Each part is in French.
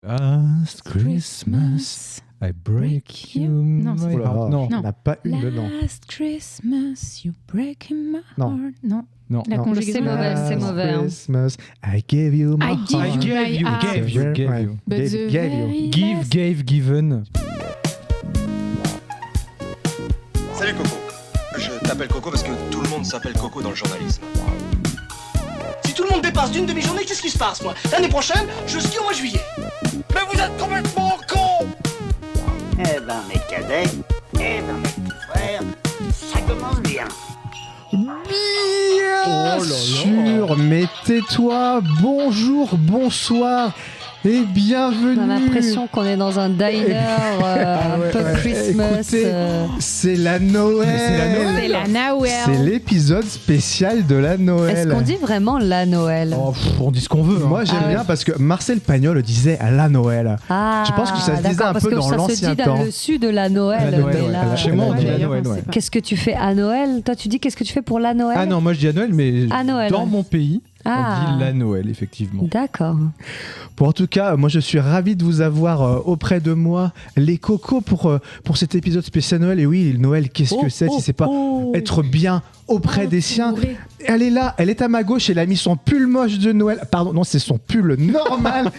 Last Christmas, I break you. Non, c'est my pas- heart. Non. On n'a pas une dedans. Last Christmas, you break my Non. heart. Non. Non. La Non. conjugaison. C'est mauvais, c'est Last mauvais, hein. Christmas, I gave you my I give heart. you my heart. gave you. But Gave- the gave you. very Give, last- gave, given. Salut Coco. Je t'appelle Coco parce que tout le monde s'appelle Coco dans le journalisme. Si tout le monde dépasse d'une demi-journée, qu'est-ce qui se passe, moi? L'année prochaine, je skie au mois de juillet. Mais vous êtes complètement con. Eh ben, mes cadets, eh ben, mes petits frères, ça commence bien. Bien sûr, mais tais-toi, bonjour, bonsoir et bienvenue. On a l'impression qu'on est dans un diner un peu Christmas. Écoutez, c'est la Noël. C'est la Noël. C'est l'épisode spécial de la Noël. Est-ce qu'on dit vraiment la Noël? Oh, on dit ce qu'on veut. Moi j'aime Ah ouais. bien parce que Marcel Pagnol disait à la Noël. Ah, Je pense que ça se disait d'accord, un parce peu que dans ça l'ancien se dit temps. dans le sud de la Noël. La Noël, mais ouais. là- Chez moi, on dit la D'ailleurs, Noël, on ouais. sait pas. Qu'est-ce que tu fais à Noël? Toi, tu dis qu'est-ce que tu fais pour la Noël? Ah non, moi je dis à Noël, mais À Noël, dans ouais. mon pays, Ah. on dit la Noël, effectivement. D'accord. Bon, en tout cas, moi je suis ravi de vous avoir auprès de moi, les cocos, pour cet épisode spécial Noël. Et oui, Noël, qu'est-ce que c'est si c'est pas être bien auprès des siens? Bourré. Elle est là, elle est à ma gauche, elle a mis son pull moche de Noël. Pardon, non, c'est son pull normal.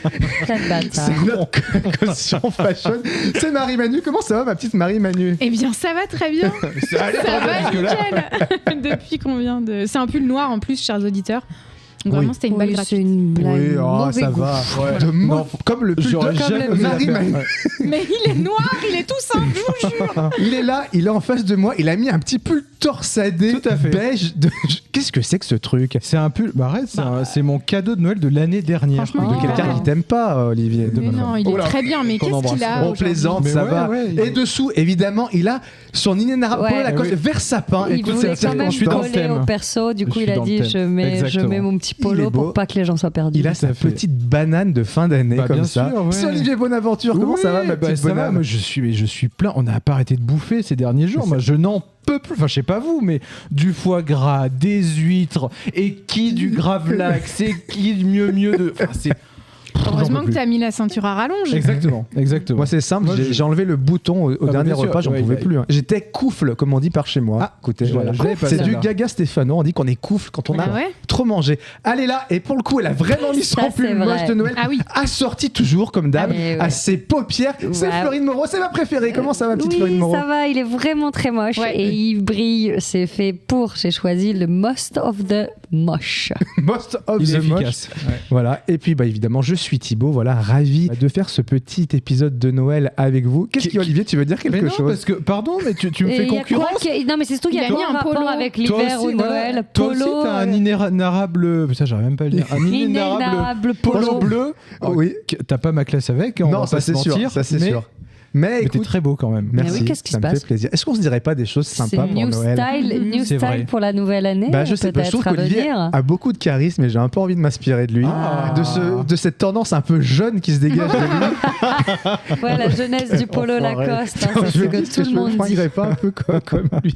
Quel bâtard. C'est notre caution fashion. C'est Marie-Manu. Comment ça va, ma petite Marie-Manu? Eh bien, ça va très bien. Ça va nickel. Depuis qu'on vient de. C'est un pull noir en plus, chers auditeurs. Donc vraiment, c'était une balle Oui, c'est gratuite. une blague. Oui, oh, mauvais ça goût. va. Ouais. De Non, comme le pull j'aurais de jamais osé la Marie-Manu. faire. Ouais. Mais il est noir, il est tout simple, je vous jure. Il est là, il est en face de moi. Il a mis un petit pull torsadé Tout à fait. beige. Qu'est-ce que c'est que ce truc? C'est un pull. Bah arrête, c'est mon cadeau de Noël de l'année dernière. Franchement, De Oh. quelqu'un qui t'aime pas, Olivier. Mais non, il est Oula. très bien. Mais Qu'on qu'est-ce qu'il embrasse. a On aujourd'hui plaisante, Mais ça ouais, va. ouais, Et dessous, évidemment, il a son inénarrable Ouais. polo Lacoste Oui. vert sapin. Il Écoute, voulait c'est quand même je suis dans le coller thème. au perso, du Je coup suis il a dans le dit thème. je Exactement. mets mon petit Il est polo beau. pour pas que les gens soient perdus. Il a sa Tout à fait. petite banane de fin d'année Bah, comme bien ça. sûr, ouais. C'est Olivier Bonaventure. Comment ça va, ma bah, petite ça va, bonne moi, je suis plein. On n'a pas arrêté de bouffer ces derniers jours. C'est Moi, ça. je n'en peux plus. Enfin, je sais pas vous, mais du foie gras, des huîtres, et qui du gravlax, et qui du mieux de. Enfin, c'est. Heureusement J'en peux que plus. tu as mis la ceinture à rallonge. Exactement. Moi, c'est simple. Moi, J'ai enlevé le bouton au bah, dernier bien sûr, repas. J'en ouais, pouvais ouais. plus. Hein. J'étais coufle, comme on dit par chez moi. Ah, écoutez, je- voilà. je l'avais pas C'est du celle-là. gaga Stéphano. On dit qu'on est coufle quand on a Ah ouais trop mangé. Elle est là, et pour le coup, elle a vraiment mis son Ça, pull c'est moche vrai. de Noël. Ah oui. Assorti toujours, comme d'hab, Ah, mais ouais. à ses paupières. C'est Ouais. Florine Moreau, c'est ma préférée. Comment ça va, petite Oui, Florine Moreau? ça va, il est vraiment très moche Ouais. et il brille. C'est fait pour. J'ai choisi le most of the moche. Most of Il est the moche. efficace. Ouais. Voilà, et puis bah, évidemment, je suis Thibaut, voilà, ravi de faire ce petit épisode de Noël avec vous. Qu'est-ce Qui- qui, Olivier, tu veux dire Mais quelque non, chose? parce que, pardon, mais tu me Et fais il y a quoi concurrence. Non, mais c'est surtout qu'il y a Il a quoi mis un un rapport polo. avec Toi l'hiver aussi, ou voilà. Noël? Toi aussi, t'as un inénarrable. Putain, j'arrive même pas à le dire. Un inénarrable Inénarrable polo polo. bleu. Oui. T'as pas ma classe avec. On Non, va ça pas c'est se sûr, mentir, ça c'est mais- sûr. Mais Mais t'es écoute, très beau quand même. merci, oui, qu'est-ce qui ça se me fait passe plaisir. Est-ce qu'on se dirait pas des choses C'est sympas pour new Noël? style C'est vrai. pour la nouvelle année. Bah, je sais pas, je trouve peut-être à qu'Olivier venir. a beaucoup de charisme et j'ai un peu envie de m'inspirer de lui. Ah. De cette tendance un peu jeune qui se dégage de lui. Ouais, la jeunesse du polo Enfoiré. Lacoste, hein, c'est ce que tout le monde Je me dit. fringuerais pas un peu comme lui.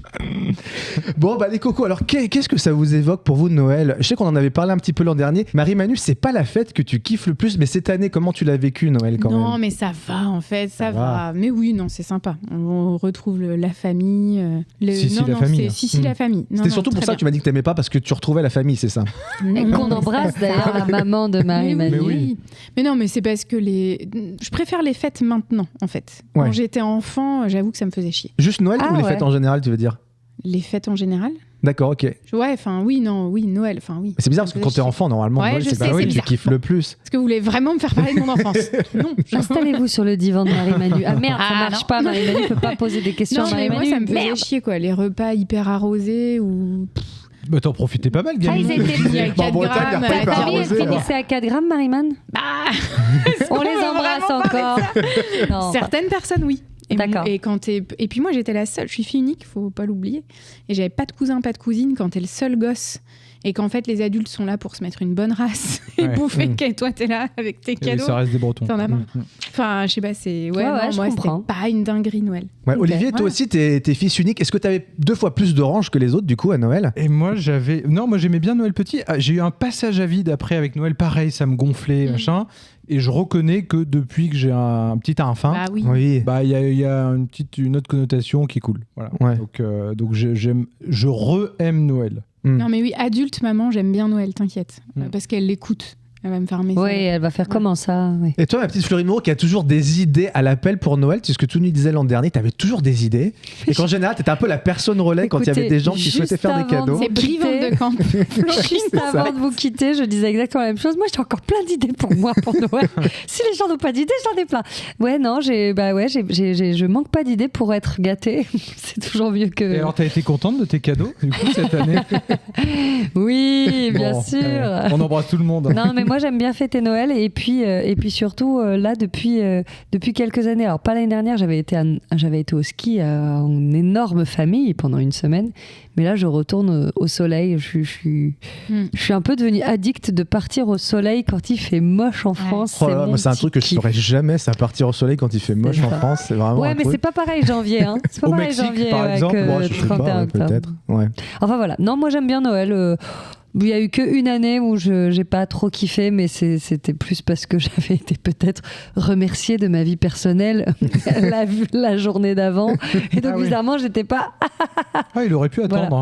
Bon, bah les cocos, alors qu'est-ce que ça vous évoque pour vous de Noël? Je sais qu'on en avait parlé un petit peu l'an dernier. Marie-Manu, c'est pas la fête que tu kiffes le plus, mais cette année, comment tu l'as vécu Noël quand Non, même? mais ça va en fait, ça va. va. Mais oui, non, c'est sympa. On retrouve la famille. Si, non, la non, famille, c'est- hein. Si, la famille. Non, C'était non, surtout pour très ça que tu m'as dit que t'aimais pas parce que tu retrouvais la famille, c'est ça? bien. Et qu'on embrasse d'ailleurs la maman de Marie-Manu. Mais oui. Mais non, mais c'est parce que je préfère les fêtes maintenant, en fait. Ouais. Quand j'étais enfant, j'avoue que ça me faisait chier. Juste Noël Ah ou les ouais. fêtes en général, tu veux dire? Les fêtes en général. D'accord, ok. Mais Ouais, enfin, oui, Noël, enfin, oui. c'est bizarre parce Ça que me quand faisait t'es enfant, normalement, Ouais, Noël, je c'est sais, bah oui, c'est tu bizarre. kiffes le plus. Est-ce que vous voulez vraiment me faire parler de mon enfance? Non. Installez-vous sur le divan de Marie-Manu. Ah merde, ça Ah, marche non. pas. Marie-Manu peut pas poser des questions Non, à mais moi, Marie-Manu. ça me faisait Merde. chier, quoi. Les repas hyper arrosés ou. Bah, t'en profitais pas mal, Ah, gamin. ils étaient Il y a petits. 4 Bon, Bretagne, grammes. il y a pas Ta hyper famille, elle arrosé, finissait à 4 grammes, Marie-Man. Bah, On les veut embrasse vraiment encore. Non, certaines personnes, oui. Et D'accord. Et puis moi, j'étais la seule. Je suis fille unique, faut pas l'oublier. Et j'avais pas de cousin, pas de cousine quand t'es le seul gosse. Et qu'en fait, les adultes sont là pour se mettre une bonne race et Ouais. bouffer. Mm. Et toi, t'es là avec tes Et cadeaux. ça reste des Bretons. T'en as marre. Mm. Enfin, je sais pas, c'est. Ouais, Ouais, non, ouais, je moi, comprends. c'était pas une dinguerie Noël. Ouais, Ok, Olivier, toi voilà. aussi, t'es fils unique. Est-ce que t'avais 2 fois plus d'oranges que les autres, du coup, à Noël? Et moi, moi j'aimais bien Noël petit. Ah, j'ai eu un passage à vide après avec Noël, pareil, ça me gonflait, machin. Et je reconnais que depuis que j'ai un petit enfant, Bah oui. Oui. bah il y a une autre connotation qui est cool. Voilà. Ouais. Donc je re-aime Noël. Non mais oui, adulte, maman, j'aime bien Noël, t'inquiète. Parce qu'elle l'écoute. Elle va me faire un message. Oui, elle va faire comment ça oui. Et toi, ma petite Florine Moreau, qui a toujours des idées à l'appel pour Noël, c'est ce que tu nous disais l'an dernier, tu avais toujours des idées. Et qu'en général, tu étais un peu la personne relais quand il y avait des gens qui Écoutez, souhaitaient faire des juste avant cadeaux. C'est Brie Van de Camp. Juste avant de vous quitter, je disais exactement la même chose. Moi, j'ai encore plein d'idées pour moi, pour Noël. Si les gens n'ont pas d'idées, j'en ai plein. Ouais, non, je manque pas d'idées pour être gâtée. C'est toujours mieux que... Et alors, t'as été contente de tes cadeaux, du coup, cette année? Oui, bien Bon, sûr. on embrasse tout le monde. Non, mais moi j'aime bien fêter Noël et puis surtout là depuis quelques années. Alors pas l'année dernière, j'avais été au ski en énorme famille pendant une semaine, mais là je retourne au soleil. Je suis un peu devenue addict de partir au soleil quand il fait moche en France. Oh là là, moi, c'est un truc que je ferais jamais, ça partir au soleil quand il fait moche en France, c'est vraiment Ouais, un mais truc. c'est pas pareil janvier. Hein. C'est pas Au pareil Mexique, janvier par exemple, que Moi, je sais 31 pas, octobre. peut-être. Ouais. Enfin voilà. Non, moi j'aime bien Noël. Il y a eu qu'une année où j'ai pas trop kiffé, mais c'était plus parce que j'avais été peut-être remerciée de ma vie personnelle la journée d'avant. Et donc, bizarrement, j'étais pas. Ah, il aurait pu attendre.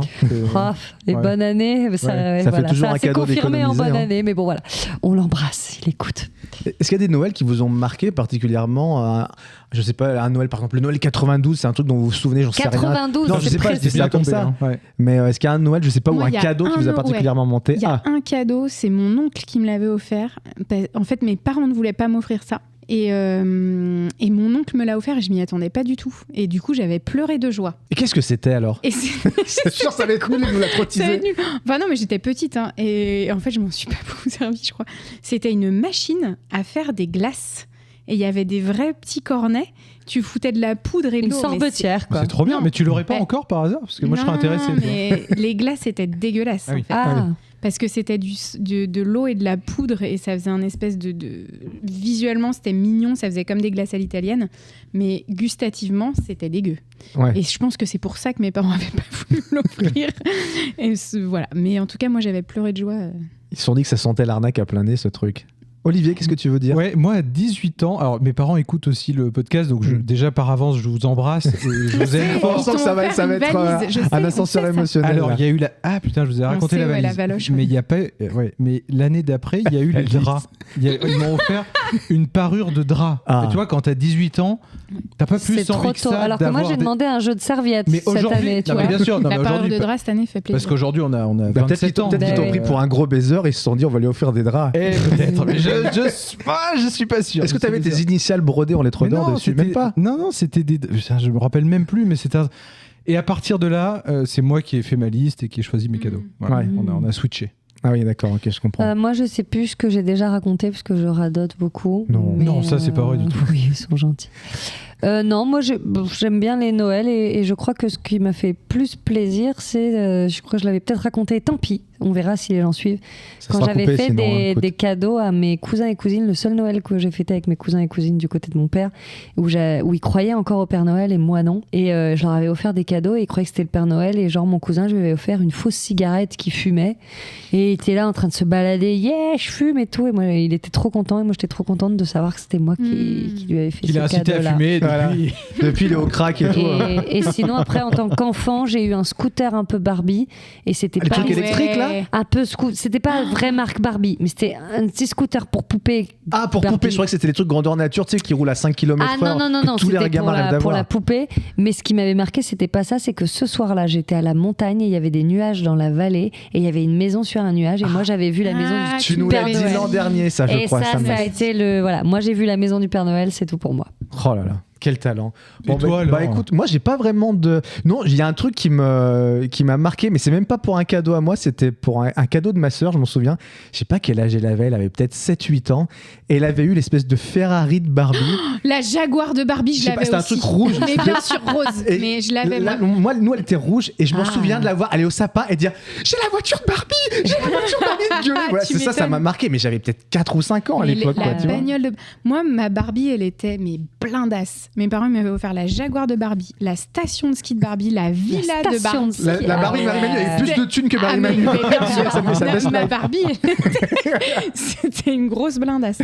Oh, et Ouais. bonne année. Ça, Ouais. Ça fait toujours un s'est cadeau confirmé en d'économiser, bonne hein. année, mais bon, voilà. On l'embrasse, il écoute. Est-ce qu'il y a des Noëls qui vous ont marqué particulièrement je sais pas, un Noël, par exemple, le Noël 92, c'est un truc dont vous vous souvenez, j'en sais rien. 92, Non, je sais pas, je dis C'est bien ça comme tombé, ça. hein. Ouais. Mais est-ce qu'il y a un Noël, je sais pas, ou Moi, un il y a cadeau qui vous a un, particulièrement monté? Il y a un cadeau, c'est mon oncle qui me l'avait offert. En fait, mes parents ne voulaient pas m'offrir ça. Et mon oncle me l'a offert et je m'y attendais pas du tout. Et du coup, j'avais pleuré de joie. Et qu'est-ce que c'était alors? Et c'est C'est sûr, ça va être cool, il nous l'a trop ça va être teasé. nul. Enfin non, mais j'étais petite. Hein, et en fait, je m'en suis pas beaucoup servi, je crois. C'était une machine à faire des glaces. Et il y avait des vrais petits cornets. Tu foutais de la poudre et de Une l'eau. mais sorbetière, quoi. C'est trop bien, Non. mais tu l'aurais pas Ouais. encore par hasard? Parce que moi, je serais Non, intéressé. tu vois. mais les glaces étaient dégueulasses. Ah oui. En fait. Ah, Parce que c'était de l'eau et de la poudre et ça faisait un espèce visuellement, c'était mignon, ça faisait comme des glaces à l'italienne, mais gustativement, c'était dégueu. Ouais. Et je pense que c'est pour ça que mes parents n'avaient pas voulu l'offrir. Et voilà. Mais en tout cas, moi, j'avais pleuré de joie. Ils se sont dit que ça sentait l'arnaque à plein nez, ce truc. Olivier, qu'est-ce que tu veux dire? Ouais, moi à 18 ans, alors mes parents écoutent aussi le podcast, donc déjà par avance, je vous embrasse et je vous aime On fort. sent que ça va être un ascenseur émotionnel. Alors là. il y a eu la... Ah putain, je vous ai raconté sait, la ouais, valise. la valoche, Mais ouais. il y a pas... ouais, mais l'année d'après, il y a eu les draps. Ils m'ont offert une parure de drap. Ah. Et tu vois, quand t'as 18 ans, t'as pas plus c'est envie trop que tôt. ça Alors que moi, d'avoir j'ai des- demandé un jeu de serviettes Mais cette aujourd'hui, année. Tu non, mais vois. bien sûr, non, La mais parure aujourd'hui, de drap, cette année, fait plaisir. parce qu'aujourd'hui on a Bah, 27 ans. peut-être qu'ils t'ont Ouais. pris pour un gros baiser et ils se sont dit on va lui offrir des draps. Eh, peut-être, mais je suis pas sûr. Est-ce que tu avais C'est tes initiales brodées en lettres Mais d'or non, dessus? c'était- Même pas. Non, c'était des. Putain, je me rappelle même plus, mais c'était. Et à partir de là, c'est moi qui ai fait ma liste et qui ai choisi mes cadeaux. Voilà, Ouais. on a switché. Ah oui, d'accord, ok, je comprends. Moi, je sais plus ce que j'ai déjà raconté parce que je radote beaucoup. Non. mais, Non, ça, c'est pas vrai du tout. Oui, ils sont gentils. Non, moi j'aime bien les Noëls et je crois que ce qui m'a fait plus plaisir, c'est, je crois que je l'avais peut-être raconté, tant pis, on verra si les gens suivent. Ça Quand sera j'avais coupé, fait sinon, écoute. des cadeaux à mes cousins et cousines, le seul Noël que j'ai fêté avec mes cousins et cousines du côté de mon père, où ils croyaient encore au Père Noël et moi non. Et je leur avais offert des cadeaux et ils croyaient que c'était le Père Noël. Et genre, mon cousin, je lui avais offert une fausse cigarette qui fumait. Et il était là en train de se balader, yeah, je fume et tout. Et moi, il était trop content. Et moi, j'étais trop contente de savoir que c'était moi qui lui avais fait Il ce a incité à cadeau-là. fumer Voilà. depuis. Depuis, il est au crack et tout. hein. Et sinon, après, en tant qu'enfant, j'ai eu un scooter un peu Barbie. Et c'était Les pas. trucs électriques, là? Un peu c'était pas vraie marque Barbie, mais c'était un petit scooter pour poupée. Ah, pour Barbie. poupée, je crois que c'était les trucs grandeur nature, tu sais, qui roulent à 5 km/h. Ah non, Tous les c'était gamins rêvent pour d'avoir. la poupée. Mais ce qui m'avait marqué, c'était pas ça, c'est que ce soir-là, j'étais à la montagne et il y avait des nuages dans la vallée et il y avait une maison sur un nuage et moi j'avais vu la maison du Tu nous l'as Père dit Noël. l'an dernier, ça, je Et crois. ça m'a- a été le voilà. Moi j'ai vu la maison du Père Noël, c'est tout pour moi. Oh là là. Quel talent. Et toi, bah alors écoute, moi j'ai pas vraiment de. Non, il y a un truc qui m'a marqué, mais c'est même pas pour un cadeau à moi, c'était pour un cadeau de ma sœur, je m'en souviens. Je sais pas quel âge elle avait peut-être 7-8 ans. Et elle avait eu l'espèce de Ferrari de Barbie. La Jaguar de Barbie, Je je sais pas, l'avais c'était un aussi. truc rouge. Mais bien sûr rose. Et Mais je l'avais. là, moi. nous, elle était rouge et je m'en Ah. souviens de la voir aller au sapin et dire j'ai la voiture de Barbie, j'ai la voiture de Barbie, de gueuler. Voilà, Tu c'est ça m'étonnes. m'a marqué, mais j'avais peut-être 4 ou 5 ans à Mais l'époque. la quoi, tu vois. bagnole de... Moi, ma Barbie, elle était mais blindasse. Mes parents m'avaient offert la Jaguar de Barbie, la station de ski de Barbie, la villa de station de Barbie. ski. La Barbie Marie-Manu avait plus de thunes que Ah, Marie-Manu. mais bien sûr. Ça baisse Ma la- Barbie, c'était une grosse blindasse.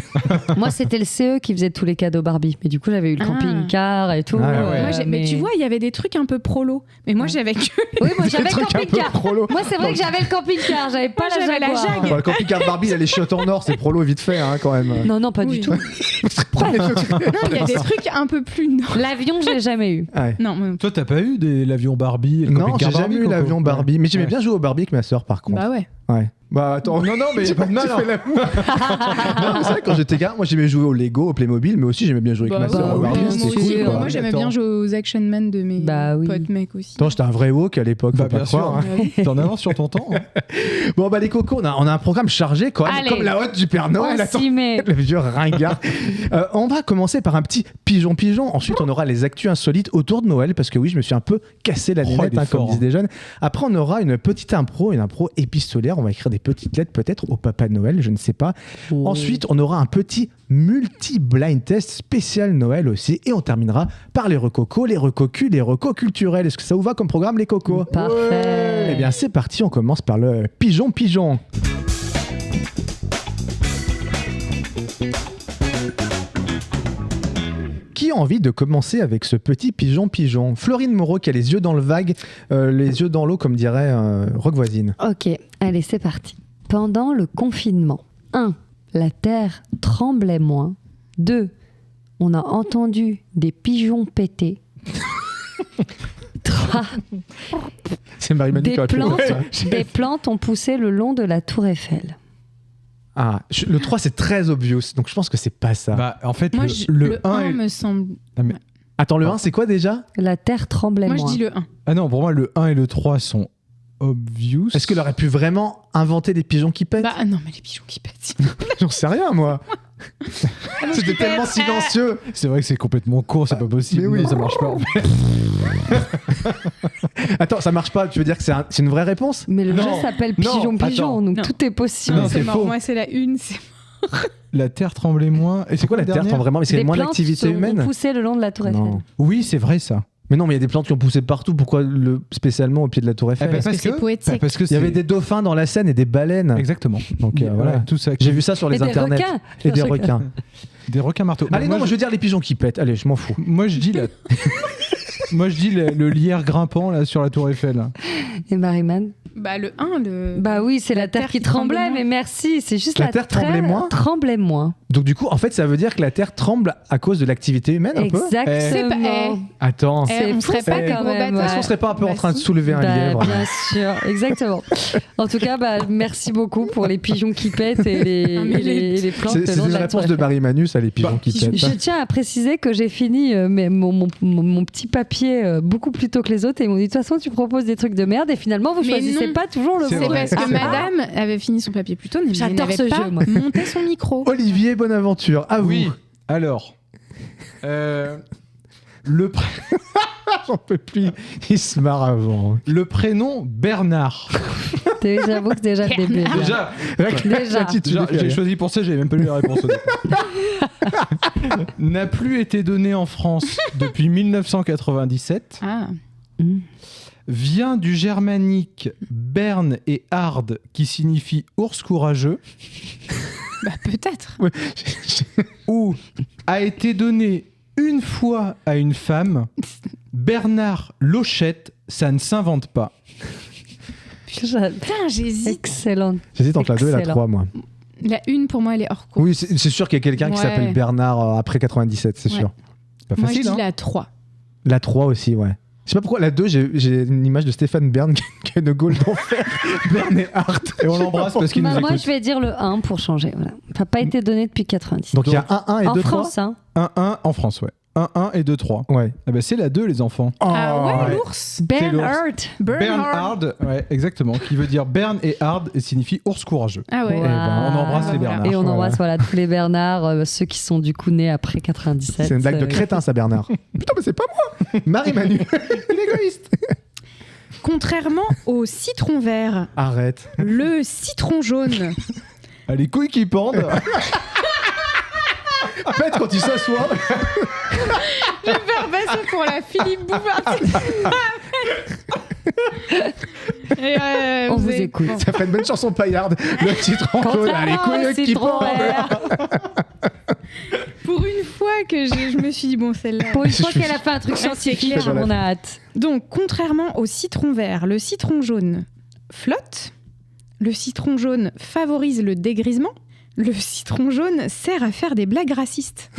Moi, c'était le CE qui faisait tous les cadeaux Barbie. Mais du coup, j'avais eu le Ah. camping-car et tout. Ah ouais. Moi, mais tu vois, il y avait des trucs un peu prolo. Mais moi, j'avais que Oui, moi, j'avais Des le trucs un peu camping-car. prolo. Moi, c'est vrai que j'avais le camping-car. J'avais pas Moi, la j'avais la Jaguar. Jag. Bon, le camping-car Barbie, il y a les chiottes en or, c'est prolo vite fait quand même. Non, non, pas Oui. du tout. non, il y a des trucs un peu plus non. L'avion, je l'ai jamais eu. Ouais. Non, moi, Toi, t'as pas eu l'avion Barbie et le Non, camping-car j'ai jamais Barbie, eu Coco l'avion Barbie, mais j'aimais Ouais. bien jouer au Barbie avec ma sœur par contre. bah ouais. Ouais. Bah attends, Non, mais y a pas de mal. tu fais l'amour. Non, mais c'est vrai, quand j'étais gamin, moi j'aimais jouer au Lego, au Playmobil, mais aussi j'aimais bien jouer avec ma ouais, sœur au ouais, Barbie, moi c'était aussi, cool. quoi. Moi, j'aimais bien jouer aux Action Man de mes Bah oui. potes mecs aussi. Attends, j'étais un vrai woke à l'époque, faut Bah, pas bien croire. sûr. hein. T'en avances sur ton temps. hein. Bon bah les cocos, on a un programme chargé quand même, Allez. comme la hotte du Père Noël. On Attends. s'y met. Le vieux ringard. On va commencer par un petit pigeon. Ensuite, on aura les actus insolites autour de Noël, parce que oui, je me suis un peu cassé la Oh, nénette, il est comme fort, disent les jeunes. Après, on aura une impro épistolaire. On va écrire des petites lettres, peut-être au Papa Noël, je ne sais pas. Ensuite, on aura un petit multi-blind test spécial Noël aussi. Et on terminera par les recocos, les recocus, les recos culturels. Est-ce que ça vous va comme programme, les cocos? Parfait. Eh bien, c'est parti. On commence par le pigeon. Qui a envie de commencer avec ce petit pigeon? Florine Moreau qui a les yeux dans le vague, les yeux dans l'eau, comme dirait Rock Voisine. Ok, allez, c'est parti. Pendant le confinement, 1. La terre tremblait moins. 2. On a entendu des pigeons péter. 3. C'est Marie-Manu qui aurait pu le faire. Des plantes ont poussé le long de la tour Eiffel. Ah, le 3, c'est très obvious, donc je pense que c'est pas ça. Bah, en fait, Moi, le 1 1 est... me semble. Attends, le 1, c'est quoi déjà? La terre tremblait Moi, je moins. dis le 1. Ah non, pour moi, le 1 et le 3 sont obvious. Est-ce qu'elle aurait pu vraiment inventer des pigeons qui pètent? Bah non, mais les pigeons qui pètent. J'en sais rien, moi. C'était tellement silencieux. C'est vrai que c'est complètement court, c'est pas possible. Mais oui. Non, ça marche pas. En fait. Attends, ça marche pas. Tu veux dire que c'est une vraie réponse? Mais le Non, jeu s'appelle non, Pigeon, attends. donc Non. tout est possible. Non, c'est mort. faux. Moi, c'est la une. La Terre tremblait moins. Et C'est quoi la Terre dernière vraiment? Mais c'est Des moins plantes d'activité ont humaine? poussé le long de la tour Eiffel. Non. Oui, c'est vrai ça. Mais non, mais il y a des plantes qui ont poussé partout. Pourquoi spécialement au pied de la Tour Eiffel? Eh ben, que c'est poétique. parce que Il y avait c'est- des dauphins dans la Seine et des baleines. Exactement. Donc voilà. Ouais, tout ça. J'ai vu ça sur les Et des internets. requins. Et des requins. Des requins marteaux. Allez, non, moi je veux dire les pigeons qui pètent. Allez, je m'en fous. Moi, je dis la... Moi, je dis le lierre grimpant là sur la Tour Eiffel. Et Marie-Man? Bah le 1, le. Bah oui, c'est la terre qui tremblait, mais merci, c'est juste La la terre tremblait moins tremblait moins. Donc du coup, en fait, ça veut dire que la Terre tremble à cause de l'activité humaine un peu? Exactement. Attends. Eh, on fou, serait pas ça, des quand gros même, bâtards. Est-ce qu'on serait pas un peu Bah, en train de si. soulever un Bah, lièvre? bien sûr, exactement. En tout cas, bah, merci beaucoup pour les pigeons qui pètent et les, Ah, mais les plantes. C'est le long une de la réponse tour de Eiffel. Marie-Manu, ça, les pigeons qui pètent. Je tiens à préciser que j'ai fini mon petit papier beaucoup plus tôt que les autres et ils m'ont dit de toute façon tu proposes des trucs de merde et finalement vous Mais choisissez non. pas toujours le C'est C'est bon. vrai. parce que C'est vrai. madame avait fini son papier plus tôt, mais J'adore n'avait ce pas jeu, moi. monté son micro. Olivier Bonaventure, à vous. Oui. Alors. Le, J'en peux plus. Il se marre avant. le prénom Bernard. J'avoue que déjà le début. Déjà, Déjà. j'ai choisi pour ça, j'avais même pas lu la réponse au départ. N'a plus été donné en France depuis 1997. Ah, Vient du germanique Bern et Hard qui signifie ours courageux. bah peut-être. Ou a été donné une fois à une femme. Bernard Lochette, ça ne s'invente pas. Putain, j'hésite. Excellent. J'hésite entre la 2 et la Excellent. 3, moi. La une, pour moi, elle est hors cours. Oui, c'est sûr qu'il y a quelqu'un qui Ouais. s'appelle Bernard après 97, c'est Ouais. sûr. Pas Moi, je facile, dis hein. la 3. La 3 aussi, ouais. Je sais pas pourquoi, la 2, j'ai une image de Stéphane Bern qui a une gaule d'enfer. Bern et Hart. Et on l'embrasse parce qu'il nous Moi, écoute. je vais dire le 1 pour changer. Voilà. Ça n'a pas été donné depuis 90. Donc il y a 1-1 et en 2-3. France, hein. 1-1 en France, ouais. 1-1 et 2-3. Ouais. Ah bah c'est la 2, les enfants. Ah ouais, ouais. l'ours. Bernhard. Bernhard, ouais, exactement, qui veut dire Bern et Hard et signifie ours courageux. Ah ouais. Eh ben, on embrasse les voilà. Bernards. Et on Voilà. embrasse voilà, tous les Bernards, ceux qui sont du coup nés après 97. C'est une blague de crétin, ça, Bernard. Putain, mais c'est pas moi. Marie-Manu. Il est égoïste. Contrairement au citron vert, Arrête. le citron jaune. Ah, les couilles qui pendent. En fait, quand il s'assoit. Je vais faire passer pour la Philippe Bouvard. On vous écoute. Ça ferait une bonne chanson paillarde. Le citron jaune, allez, couilles qui citron pendent. vert. Pour une fois que je me suis dit, bon, celle-là. Pour une fois Je- qu'elle a fait un truc scientifique, clair. on a hâte. Donc, contrairement au citron vert, le citron jaune flotte. Le citron jaune favorise le dégrisement. Le citron jaune sert à faire des blagues racistes.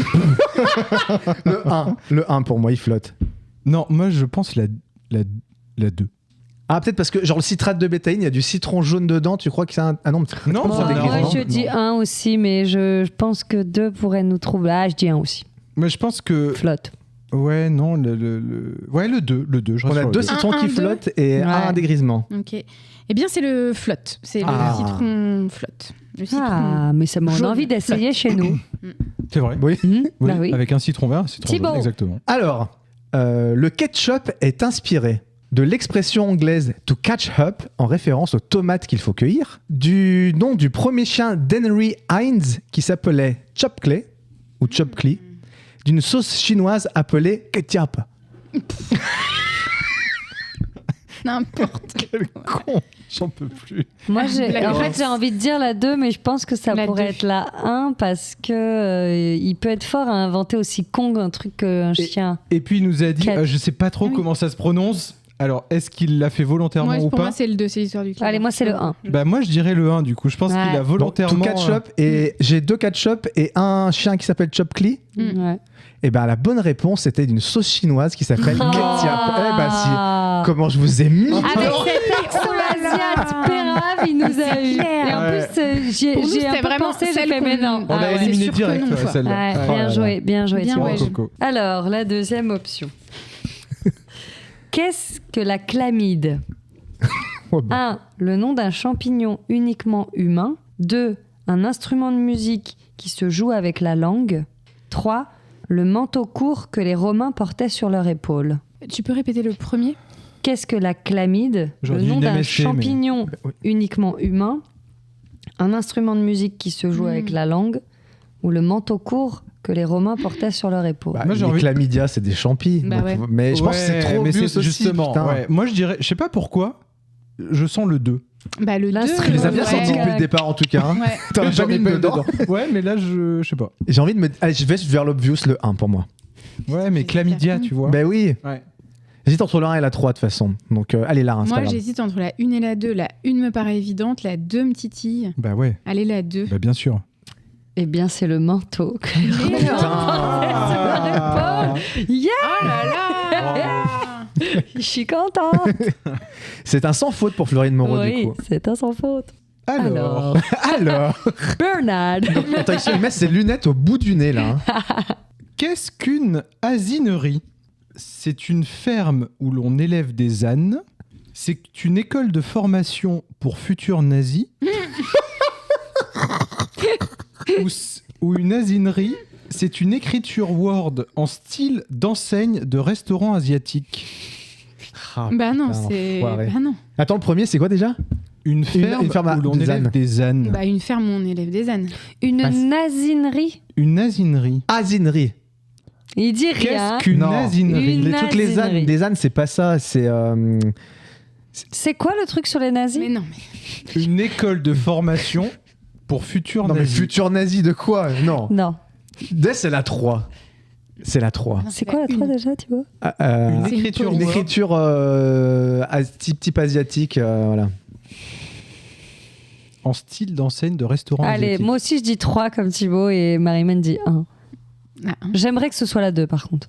Le 1 pour moi, il flotte. Non, moi je pense la 2. Ah, peut-être parce que, genre, le citrate de bétaïne, il y a du citron jaune dedans, tu crois que c'est un. Ah non, mais Non, c'est ça des n'a Moi, rien. je dis Non. 1 aussi, mais je pense que 2 pourrait nous trouver. Ah, je dis 1 aussi. Mais je pense que. Flotte. Ouais, non, ouais, le 2. Je on reste a sur le 2 deux. citrons Un, qui deux. flottent et Ouais. un dégrisement. Ok. Eh bien, c'est le flotte. C'est Ah. le citron flotte. Le citron. Ah, mais ça me donne jaune envie d'essayer chez nous. C'est vrai. Oui. Oui, Bah oui. avec un citron vert, un citron Thibaut. jaune, exactement. Alors, le ketchup est inspiré de l'expression anglaise to catch up, en référence aux tomates qu'il faut cueillir, du nom du premier chien d'Henry Hines qui s'appelait Chopclay, ou Chopclay, d'une sauce chinoise appelée ketchup. N'importe. Quel con. J'en peux plus. Moi, La en fait, graisse. j'ai envie de dire la 2, mais je pense que ça La pourrait 2. être la 1 parce que il peut être fort à inventer aussi con un truc qu'un chien. Et puis il nous a dit, Quatre. je sais pas trop Ah oui. comment ça se prononce. Alors, est-ce qu'il l'a fait volontairement Moi, ou pour pas moi, c'est le 2, c'est l'histoire du club. Allez, moi, c'est le 1. Bah moi je dirais le 1 du coup. Je pense Ouais. qu'il a Donc, volontairement. to catch up, et j'ai 2 ketchup et un chien qui s'appelle Chopclay. Ouais. Et ben la bonne réponse c'était d'une sauce chinoise qui s'appelle ketchup. Eh ben si. Comment je vous ai mis Avec cet accent asiate pérave, il nous a eu. Et en Ouais. plus, j'ai Pour nous, un c'était peu vraiment pensé, j'ai celle fait, mais qu'on- non. On Ah a ouais, éliminé c'est sûr que direct non, ouais, quoi. celle-là. Ouais, Oh là bien là. joué, bien joué. Bien, Thibaut. ouais. Coco. Alors, la deuxième option. Qu'est-ce que la chlamyde Oh, bah. 1. Le nom d'un champignon uniquement humain. 2. Un instrument de musique qui se joue avec la langue. 3. Le manteau court que les Romains portaient sur leur épaule. Tu peux répéter le premier ? Qu'est-ce que la chlamyde J'aurais Le dit nom une d'un MSC, mais- champignon oui. uniquement humain. Un instrument de musique qui se joue avec la langue. Ou le manteau court que les Romains portaient sur leur épaule. Bah, Moi, j'ai les envie- chlamydia, c'est des champis. Bah Donc, ouais. mais je pense que c'est Ouais, trop mais obvious c'est aussi, justement. putain. Ouais. Moi je dirais, je sais pas pourquoi, je sens le 2. Bah, le 2. L'instru- Tu les as bien ouais. sentis depuis le départ en tout cas. Hein. Ouais. T'en as J'en jamais ai mis pas dedans. Ouais, mais là je sais pas. J'ai envie de me. Allez, je vais vers l'obvious, le 1 pour moi. Ouais, mais chlamydia, tu vois. Ben oui. Ouais. J'hésite entre la 1 et la 3 de toute façon. Donc allez la 1, c'est pas Moi, grave. j'hésite entre la 1 et la 2. La 1 me paraît évidente, la 2 me titille. Bah ouais, Allez, la 2. bah bien sûr. Eh bien, c'est le manteau que les Romains portaient sur leur épaule. Yeah Oh là là Je suis contente. C'est un sans faute pour Florine Moreau Oui, du coup. c'est un sans faute. Alors, Alors, Bernard. attends, il met ses lunettes au bout du nez là. hein. qu'est-ce qu'une asinerie? C'est une ferme où l'on élève des ânes. C'est une école de formation pour futurs nazis. Ou une asinerie, c'est une écriture Word en style d'enseigne de restaurant asiatique. Ah, Bah non, putain, c'est. enfoiré. Bah non. Attends, le premier c'est quoi déjà? Une ferme, une ferme à où l'on des élève ânes. des ânes. Bah une ferme où on élève des ânes. Une Ah, c'est- nasinerie. Une asinerie. Asinerie. Il dit rien. Qu'est-ce qu'une Non. asinerie? Une Les trucs les ânes, asinerie. des ânes c'est pas ça, c'est C'est quoi le truc sur les nazis Mais non, mais. Une école de formation pour futurs non mais nazis. futur nazi de quoi? Non. Non. Dès c'est la 3. C'est la 3. non, C'est quoi la une. 3 déjà, tu vois Une C'est une écriture Une Word. écriture type asiatique, voilà. En style d'enseigne de restaurant Allez, asiatique. moi aussi je dis 3 comme Thibaut et Marie-Mène dit 1. Ah, hein. J'aimerais que ce soit la 2 par contre.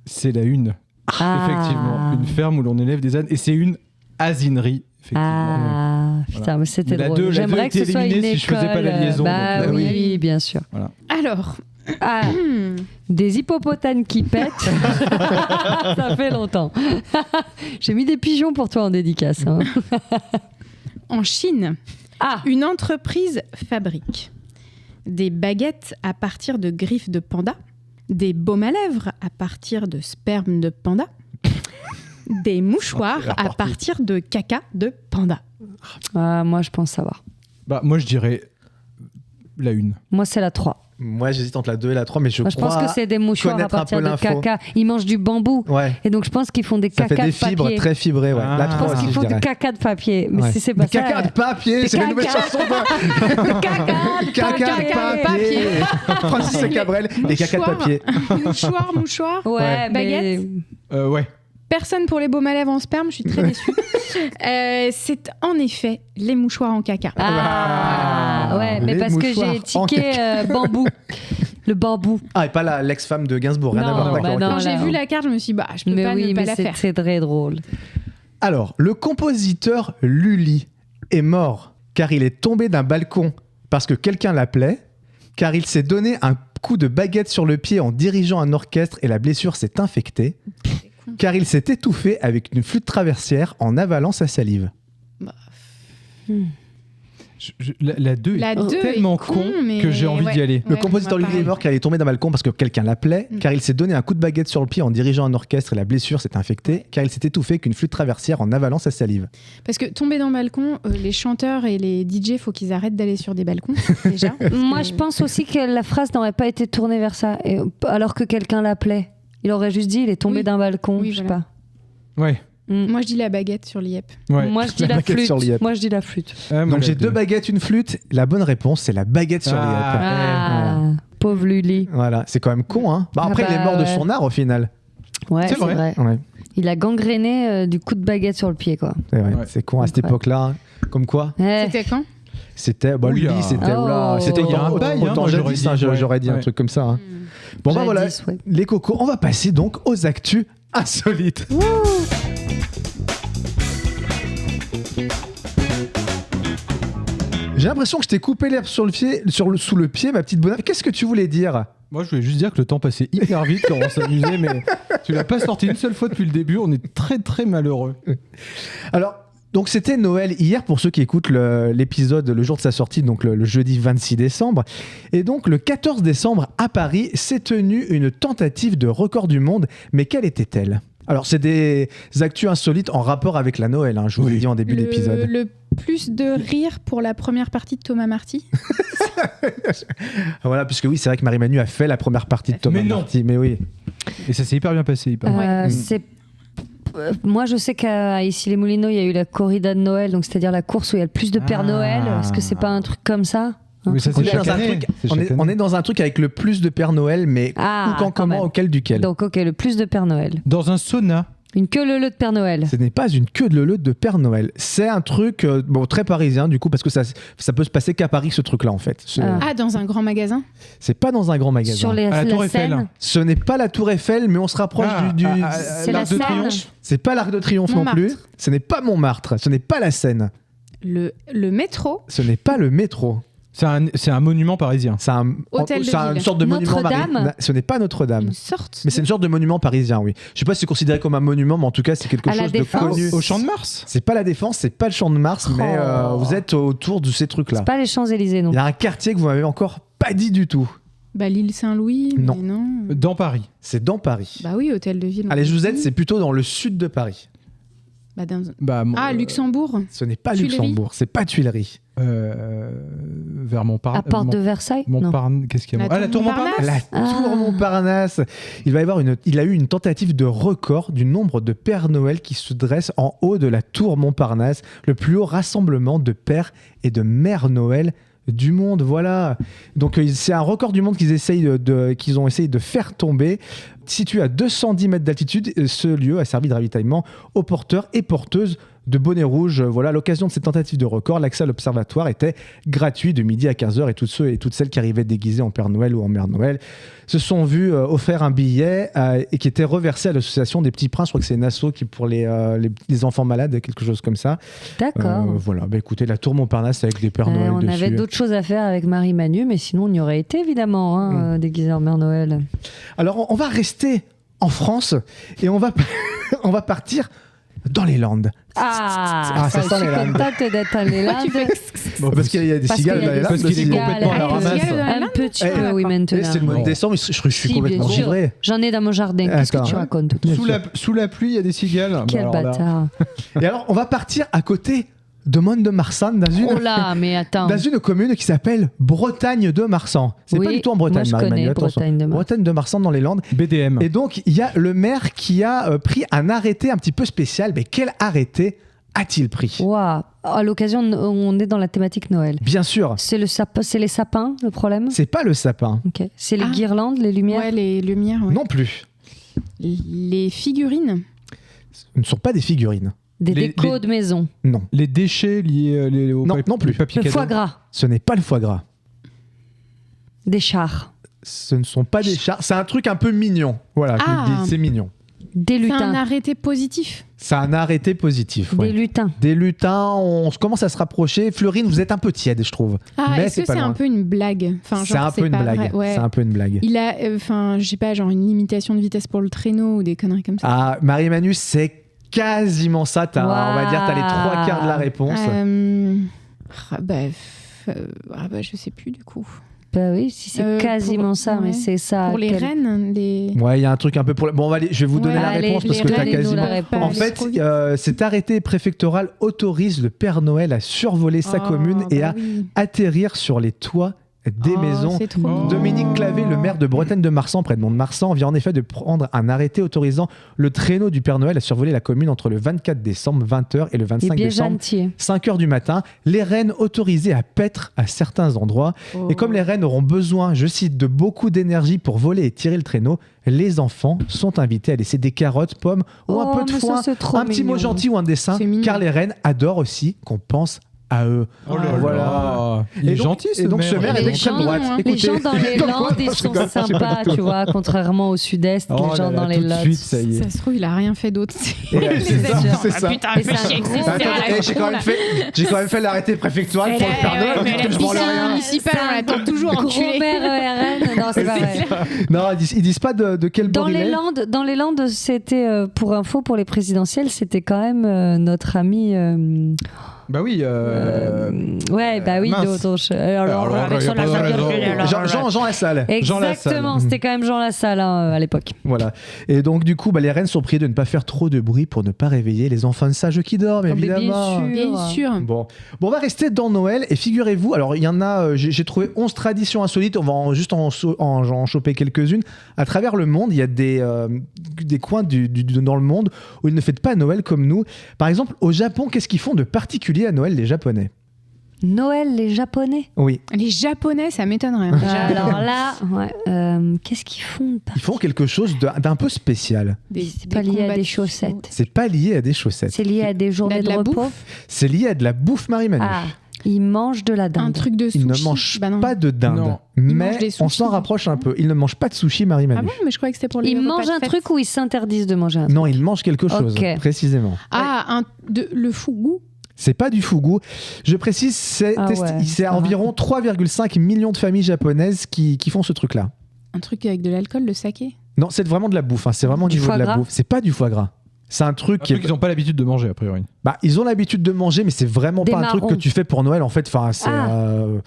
C'est la une. Ah. Effectivement. Une ferme où l'on élève des ânes. Et c'est une asinerie. Effectivement. Ah, putain, mais c'était Mais la drôle. deux J'aimerais que était ce soit une éliminée école. si je faisais pas la liaison, Bah donc, oui, bien sûr. Alors. Ah, des hippopotames qui pètent. Ça fait longtemps. J'ai mis des pigeons pour toi en dédicace. hein. En Chine, Ah, une entreprise fabrique des baguettes à partir de griffes de panda, des baumes à lèvres à partir de sperme de panda, des mouchoirs à partir de caca de panda. Ah, moi je pense savoir. Bah, moi, je dirais la une. Moi c'est la 3. Moi, j'hésite entre la 2 et la 3, mais je Moi, je crois pense que c'est des mouchoirs à connaître un partir peu de l'info. caca. Ils mangent du bambou. Ouais. Et donc, je pense qu'ils font des Ça caca fait des de papier. fibres très fibrées, ouais. Ah. La Je 3 pense aussi, qu'ils je font du dirais. caca de papier. Mais Ouais. si c'est pas Des ça... caca de papier, Des c'est la nouvelle caca. chanson de... Caca de Caca de papier. Francis Cabrel, les caca de Mouchoir. papier. Mouchoir. Ouais, mais... Baguette. Ouais. Personne pour les baumes à lèvres en sperme, je suis très déçue. C'est en effet les mouchoirs en caca. Ah, ouais, mais Les parce que mouchoirs j'ai en tiqué bambou. Le bambou. Ah, et pas l'ex-femme de Gainsbourg, rien à Non, voir. bah d'accord, non. ok. Quand j'ai là. vu la carte, je me suis dit, bah, je peux Mais pas oui, ne pas mais la faire. c'est très drôle. Alors, le compositeur Lully est mort car il est tombé d'un balcon parce que quelqu'un l'appelait, car il s'est donné un coup de baguette sur le pied en dirigeant un orchestre et la blessure s'est infectée, car il s'est étouffé avec une flûte traversière en avalant sa salive. La 2 La est 2 tellement est con mais- que j'ai envie ouais. d'y aller. Le Ouais, compositeur moi, Lully est pareil. mort car il est tombé d'un balcon parce que quelqu'un l'appelait, car il s'est donné un coup de baguette sur le pied en dirigeant un orchestre et la blessure s'est infectée, car il s'est étouffé avec une flûte traversière en avalant sa salive. Parce que tomber dans le balcon, les chanteurs et les DJ, faut qu'ils arrêtent d'aller sur des balcons, déjà. Moi, je pense aussi que la phrase n'aurait pas été tournée vers ça, alors que quelqu'un l'appelait. Il aurait juste dit, il est tombé Oui. d'un balcon, Oui, je sais voilà. pas. Ouais. Moi, je dis la baguette sur l'IEP. Ouais. Moi, je dis La la baguette flûte. sur l'IEP. Moi, je dis la flûte. Ah, moi, Donc la j'ai 2 baguettes, une flûte. La bonne réponse, c'est la baguette sur Ah. l'IEP. Ah, pauvre Lully. Voilà, c'est quand même con, hein. Bah, après, Ah il est mort de ouais. son art au final. Ouais, C'est c'est vrai. vrai. Ouais, Il a gangréné du coup de baguette sur le pied, quoi. c'est vrai. Ouais. C'est con à cette Ouais. époque-là. hein. Comme quoi, Eh, C'était quand c'était. Bah, lui, Ouya. c'était. Oh. oula, c'était Il y a un bail, hein, autant moi, j'aurais jadis, dit, hein, ouais. j'aurais dit un Ouais. truc comme ça. hein. Bon, bah voilà, jadis, ouais. les cocos, on va passer donc aux actus insolites. J'ai l'impression que je t'ai coupé l'herbe sur le pied, sous le pied, ma petite bonne. Qu'est-ce que tu voulais dire? Moi, je voulais juste dire que le temps passait hyper vite quand on s'amusait, mais tu l'as pas sorti une seule fois depuis le début. On est très, très malheureux. Alors, donc c'était Noël hier pour ceux qui écoutent l'épisode le jour de sa sortie, donc le jeudi 26 décembre. Et donc le 14 décembre à Paris s'est tenue une tentative de record du monde, mais quelle était-elle? Alors c'est des actus insolites en rapport avec la Noël, hein, je vous l'ai dit en début d'épisode. Le plus de rire pour la première partie de Thomas Marty. Voilà, puisque oui, c'est vrai que Marie-Manu a fait la première partie de Thomas Mais non. Marty, mais oui. Et ça s'est hyper bien passé. c'est moi, je sais qu'à Issy-les-Moulineaux, il y a eu la corrida de Noël, donc c'est-à-dire la course où il y a le plus de Père Ah. Noël. Est-ce que c'est pas un truc comme ça? Oui, ça, On c'est est, chaque dans un année. truc, C'est on, chaque est, on année. est dans un truc avec le plus de Père Noël, mais Ah, où, quand, quand comment, même. auquel, duquel. Donc, ok, le plus de Père Noël. Dans un sauna. Une queue leu de Père Noël. Ce n'est pas une queue de leu de Père Noël. C'est un truc bon, très parisien, du coup, parce que ça peut se passer qu'à Paris, ce truc-là, en fait. Ah. Ah, dans un grand magasin. C'est pas dans un grand magasin. Sur les, À la Tour Eiffel. scène. Ce n'est pas la Tour Eiffel, mais on se rapproche du... C'est l'Arc la de Seine. Triomphe. C'est pas l'Arc de Triomphe non Montmartre. plus. Ce n'est pas Montmartre. Ce n'est pas la Seine. Le métro. Ce n'est pas le métro. C'est un monument parisien. C'est Hôtel de c'est une ville. sorte de monument Notre-Dame. parisien. Ce n'est pas Notre-Dame. Une sorte. Mais c'est une sorte de monument parisien, oui. Je sais pas si c'est considéré comme un monument, mais en tout cas, c'est quelque À la chose de Défense. connu. Au Champ de Mars. C'est pas la Défense, c'est pas le Champ de Mars, mais Oh. vous êtes autour de ces trucs-là. C'est pas les Champs-Élysées, non. Il y a un quartier que vous m'avez encore pas dit du tout. Bah, l'île Saint-Louis. Non. Mais non. Dans Paris. C'est dans Paris. Bah oui, hôtel de ville. Allez, je vous aide, c'est plutôt dans le sud de Paris. Bah, dans... Bah, Ah, Luxembourg. Ce n'est pas Tuileries. Luxembourg, c'est pas Tuileries. Vers Montparnasse. À Porte de Versailles. Non. Montparnasse. Qu'est-ce qu'il y a La la Tour Tour Montparnasse. La Ah. Tour Montparnasse. Il a eu une tentative de record du nombre de Pères Noël qui se dressent en haut de la Tour Montparnasse, le plus haut rassemblement de Pères et de Mères Noël du monde. Voilà. Donc c'est un record du monde qu'ils ont essayé de faire tomber. Situé à 210 mètres d'altitude, ce lieu a servi de ravitaillement aux porteurs et porteuses de bonnets rouges. Voilà, à l'occasion de cette tentative de record, l'accès à l'observatoire était gratuit de midi à 15h et tous ceux et toutes celles qui arrivaient déguisés en Père Noël ou en Mère Noël se sont vus offrir un billet et qui était reversé à l'association des Petits Princes. Je crois que c'est une asso qui pour les enfants malades, quelque chose comme ça. D'accord. Voilà, bah écoutez, la Tour Montparnasse avec des Pères Noël On dessus. avait d'autres choses à faire avec Marie-Manu, mais sinon on y aurait été évidemment, hein, déguisé en Mère Noël. Alors, on va rester en France et on va partir dans les Landes. Ah, ça je sent suis les Landes. contente d'être dans les Landes. parce qu'il y a des Parce cigales qu'il y a dans les des Landes. Parce qu'il est aussi. complètement à la Ah, ramasse. cigales dans la Un petit peu, oui, Eh, maintenant. c'est le mois de Non. décembre, je suis Si, complètement bien sûr. givré. J'en ai dans mon jardin. Qu'est-ce que D'accord. tu racontes? Bien Sous sûr. la pluie, il y a des cigales. Quel Bah, alors là- bâtard. Et alors, on va partir à côté de Marsan dans une... Oh là, mais attends. Dans une commune qui s'appelle Bretagne de Marsan. C'est Oui, pas du tout en Bretagne, moi je connais Marie-Manu, attention. Bretagne de Marsan. Bretagne de Marsan dans les Landes. BDM. Et donc, il y a le maire qui a pris un arrêté un petit peu spécial. Mais quel arrêté a-t-il pris? Waouh. À l'occasion, on est dans la thématique Noël. Bien sûr, C'est les sapins, le problème? c'est pas le sapin. Ok. C'est les Ah. guirlandes, les lumières? Ouais, les lumières. Ouais. Non plus. Les figurines. Ce ne sont pas des figurines. Des Les- décos de maison? Non. Les déchets liés au Non, non plus. papier Le cadeau. foie gras? Ce n'est pas le foie gras. Des chars? Ce ne sont pas des chars. C'est un truc un peu mignon. Voilà, je Ah. vous le dis, c'est mignon. Des C'est un lutins? arrêté positif. C'est un arrêté positif. ouais. Des lutins? Des lutins, on commence à se rapprocher. Fleurine, vous êtes un peu tiède, je trouve. Ah, Mais est-ce que pas c'est un loin. peu une blague? Enfin, C'est genre, un peu une pas blague. vrai. Ouais. C'est un peu une blague. Il a, enfin, je sais pas, genre une limitation de vitesse pour le traîneau ou des conneries comme ça. Ah, Marie-Manu, c'est quasiment ça. On va dire, t'as les 3/4 de la réponse. Je sais plus du coup. Bah oui, si c'est quasiment pour- ça, mais ouais. c'est ça. Pour les quel- reines, les. Ouais, il y a un truc un peu pour. Bon, allez, je vais vous donner Ouais, la allez, réponse parce les que t'as reines, nous, quasiment. la réponse. En fait, cet arrêté préfectoral autorise le Père Noël à survoler sa Oh, commune et bah à oui. atterrir sur les toits des Oh, maisons. c'est trop Oh. mignon. Dominique Clavé, le maire de Bretagne de Marsan, près de Mont-de-Marsan, vient en effet de prendre un arrêté autorisant le traîneau du Père Noël à survoler la commune entre le 24 décembre, 20h, et le Il est 25 bien décembre, gentil. 5h du matin. Les rennes autorisées à paître à certains endroits. Oh. Et comme les rennes auront besoin, je cite, de beaucoup d'énergie pour voler et tirer le traîneau, les enfants sont invités à laisser des carottes, pommes ou un Oh, peu de mais ça, foin, c'est trop un petit mot mignon. gentil ou un dessin, C'est mignon. car les rennes adorent aussi qu'on pense à eux. Oh là Voilà. là. Il est Et donc- gentil ce et donc ce maire maire. est Il est d'extrême mignon, droite. hein. Les Écoutez, gens dans les comme quoi, Landes, ils je sont rigole, je sais pas sympas, du tout. tu vois, contrairement au Sud-Est, Oh les gens là là, dans les tout de Lot. suite, ça y est. Ça se trouve, il a rien fait d'autre. Et là, c'est ça, habitants. c'est ça. Putain, Et fais ça- chier que c'est Attends, ça. j'ai quand même fait l'arrêté préfectoral pour le Père Noël, mais parce que la je branle piscine rien. municipale, on l'attend toujours Gros enculé. maire RN, non, c'est pas vrai. Non, ils disent pas de quel bord il est. Dans les Landes, c'était pour info pour les présidentielles, c'était quand même notre ami. Bah oui. Ouais, bah oui, mince. Alors, avec son y a pas de raison. Jean Lassalle. Jean Lassalle. Exactement, c'était quand même Jean Lassalle à l'époque. Voilà. Et donc, du coup, les rennes sont priées de ne pas faire trop de bruit pour ne pas réveiller les enfants sages qui dorment, Oh, mais évidemment. Bien sûr. Bon, on va rester dans Noël et figurez-vous, alors il y en a, j'ai trouvé 11 traditions insolites, on va juste en choper quelques-unes. À travers le monde, il y a des coins dans le monde où ils ne fêtent pas Noël comme nous. Par exemple, au Japon, qu'est-ce qu'ils font de particulier à Noël, les Japonais? Noël, les Japonais. Oui, Les Japonais, ça m'étonnerait. Alors là, ouais, qu'est-ce qu'ils font ils font quelque chose d'un peu spécial. C'est pas lié à des chaussettes. C'est pas lié à des chaussettes. C'est lié à des journées de de la repos. bouffe. C'est lié à de la bouffe Marie-Manu. Ah, ils mangent de la Un dinde. truc de sushi. Ils ne mangent Bah non. pas de dinde, Non. Ils mais mangent des on sushis. s'en rapproche un peu. Ils ne mangent pas de sushi, Marie-Manu. Ah bon, mais je croyais que c'était pour les Ils repas mangent de un fête. truc où ils s'interdisent de manger un truc. Non, ils mangent quelque chose, Ok. précisément. Ah, le fougou. C'est pas du fugu. Je précise, c'est Ah ouais, c'est ça va. environ 3,5 millions de familles japonaises qui font ce truc-là. Un truc avec de l'alcool, le saké. Non, c'est vraiment de la bouffe. Hein. C'est vraiment au Du niveau foie de la gras bouffe. C'est pas du foie gras. C'est un truc qui est... Ils n'ont pas l'habitude de manger, a priori. Bah, ils ont l'habitude de manger, mais c'est vraiment Des pas un truc marrons. que tu fais pour Noël. En fait, enfin, c'est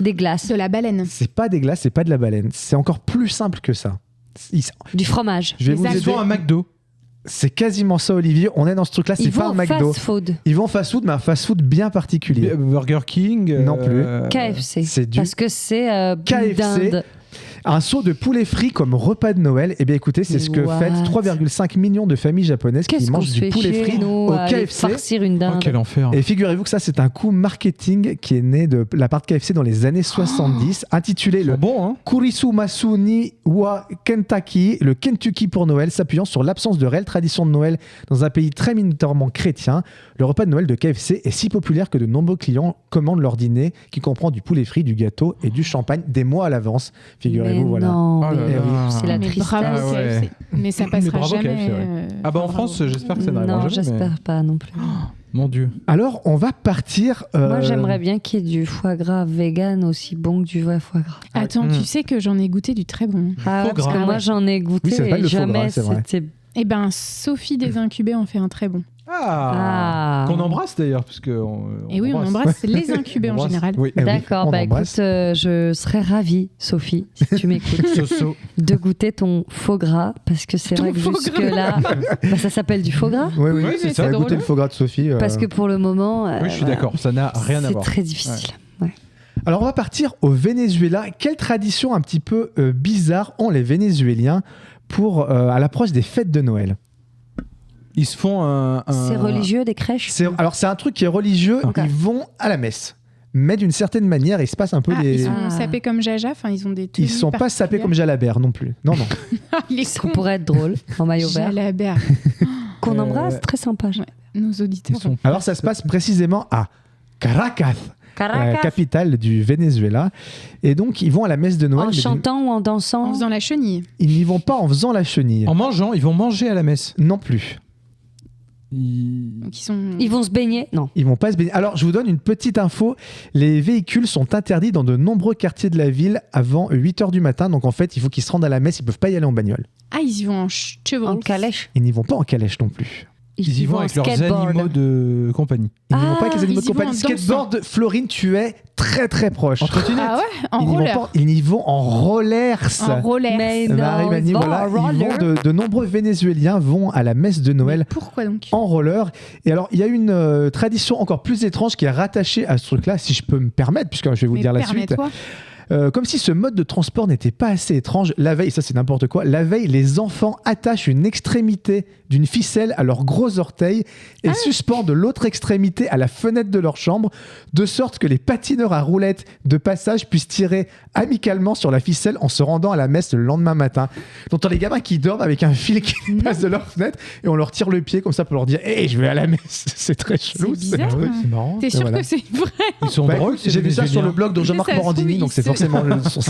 Des glaces. De la baleine. c'est pas des glaces, c'est pas de la baleine. C'est encore plus simple que ça. Du fromage. Je vais Les vous actions aider. Ils ont un McDo. C'est quasiment ça, Olivier. On est dans ce truc-là. C'est Ils pas vont un au McDo. fast-food. Ils vont fast-food, mais un fast-food bien particulier. Burger King. Non plus. KFC. C'est du Parce que c'est KFC. dinde. Un seau de poulet frit comme repas de Noël. Eh bien, écoutez, c'est ce que What? fêtent 3,5 millions de familles japonaises qui Qu'est-ce qu'on mangent se du fait poulet chier, frit nous, au à aller KFC. farcir une Oh, dinde. quel enfer. Et figurez-vous que ça, c'est un coup marketing qui est né de la part de KFC dans les années 70, intitulé Ils le sont bons, hein. Kurisu Masu ni wa Kentucky, le Kentucky pour Noël, s'appuyant sur l'absence de réelle tradition de Noël dans un pays très minoritairement chrétien. Le repas de Noël de KFC est si populaire que de nombreux clients commandent leur dîner qui comprend du poulet frit, du gâteau et du champagne des mois à l'avance. Figurez-vous, Mais voilà. non, Oh là mais là. c'est la Mais tristesse. bravo Ah ouais. KFC. Mais ça Mais passera bravo jamais. KFC, ouais. Ah bah en France, j'espère que ça n'arrivera Non, jamais. j'espère mais- pas non plus. Mon Dieu. Alors, on va partir... Moi, j'aimerais bien qu'il y ait du foie gras vegan aussi bon que du vrai foie gras. Attends, tu sais que j'en ai goûté du très bon. Ah ouais, foie parce que gras. moi, j'en ai goûté Oui, ça s'appelle et le foie jamais gras, c'est vrai. c'était... Eh ben, Sophie des Incubés en fait un très bon. Qu'on embrasse d'ailleurs, parce que Et oui, on embrasse les incubés en général. Oui. D'accord, on écoute, embrasse. je serais ravie, Sophie, si tu m'écoutes, Soso. de goûter ton faux gras, parce que c'est Ton vrai que faux jusque-là, ça s'appelle du faux gras. Oui, Oui, c'est ça va drôle. goûter le faux gras de Sophie. Parce que pour le moment, Oui, je suis voilà, d'accord, ça n'a rien à c'est voir. très difficile. Ouais. Alors on va partir au Venezuela. Quelle tradition un petit peu bizarre ont les Vénézuéliens pour à l'approche des fêtes de Noël? Ils se font un... C'est religieux, des crèches. Alors c'est un truc qui est religieux. Ok. Ils vont à la messe, mais d'une certaine manière, il se passe un peu Ils des. sont sapés comme Jaja, enfin ils ont des tenues Ils sont pas sapés comme Jalabert non plus. Non. Il est Ça con. pourrait être drôle, en maillot vert. Jalabert. Qu'on Euh, embrasse, très sympa. Nos auditeurs. Ils sont... Alors ça se passe précisément à Caracas, la capitale du Venezuela. Et donc ils vont à la messe de Noël. En mais chantant ou en dansant. En faisant la chenille. ils n'y vont pas en faisant la chenille. En mangeant, ils vont manger à la messe. Non plus. Donc ils sont. Ils vont se baigner. Non. Ils vont pas se baigner. Alors, je vous donne une petite info. Les véhicules sont interdits dans de nombreux quartiers de la ville avant 8h du matin. Donc, en fait, il faut qu'ils se rendent à la messe. Ils peuvent pas y aller en bagnole. Ah, ils y vont en chevaux. En calèche. Ils n'y vont pas en calèche non plus. Ils y vont en avec leurs skateboard. animaux de compagnie. Ils n'y vont pas avec les animaux ils de y vont en compagnie. dansant. Skateboard, Florine, tu es très très proche. En trottinette. Ah ouais, en Ils n'y vont roller. pas- ils n'y vont en rollers. En roller. Mais non, Marie Mani, ils vont voilà, en roller. ils vont de nombreux Vénézuéliens vont à la messe de Noël Mais pourquoi donc en roller. Et alors, il y a une tradition encore plus étrange qui est rattachée à ce truc-là, si je peux me permettre, puisque je vais vous Mais dire la suite. permets-toi. Comme si ce mode de transport n'était pas assez étrange. La veille, ça c'est n'importe quoi, la veille, les enfants attachent une extrémité d'une ficelle à leurs gros orteils et suspendent l'autre extrémité à la fenêtre de leur chambre, de sorte que les patineurs à roulettes de passage puissent tirer amicalement sur la ficelle en se rendant à la messe le lendemain matin. Donc t'as les gamins qui dorment avec un fil qui passe de leur fenêtre et on leur tire le pied comme ça pour leur dire « Hey, je vais à la messe !» C'est très chelou. C'est bizarre. Ah ouais, c'est marrant. T'es sûr voilà. que c'est vrai? Ils sont Bah, drôles, écoute, j'ai vu ça sur le blog de Jean-Marc Ça se trouve, Morandini, donc ils c'est se- forcément Ils se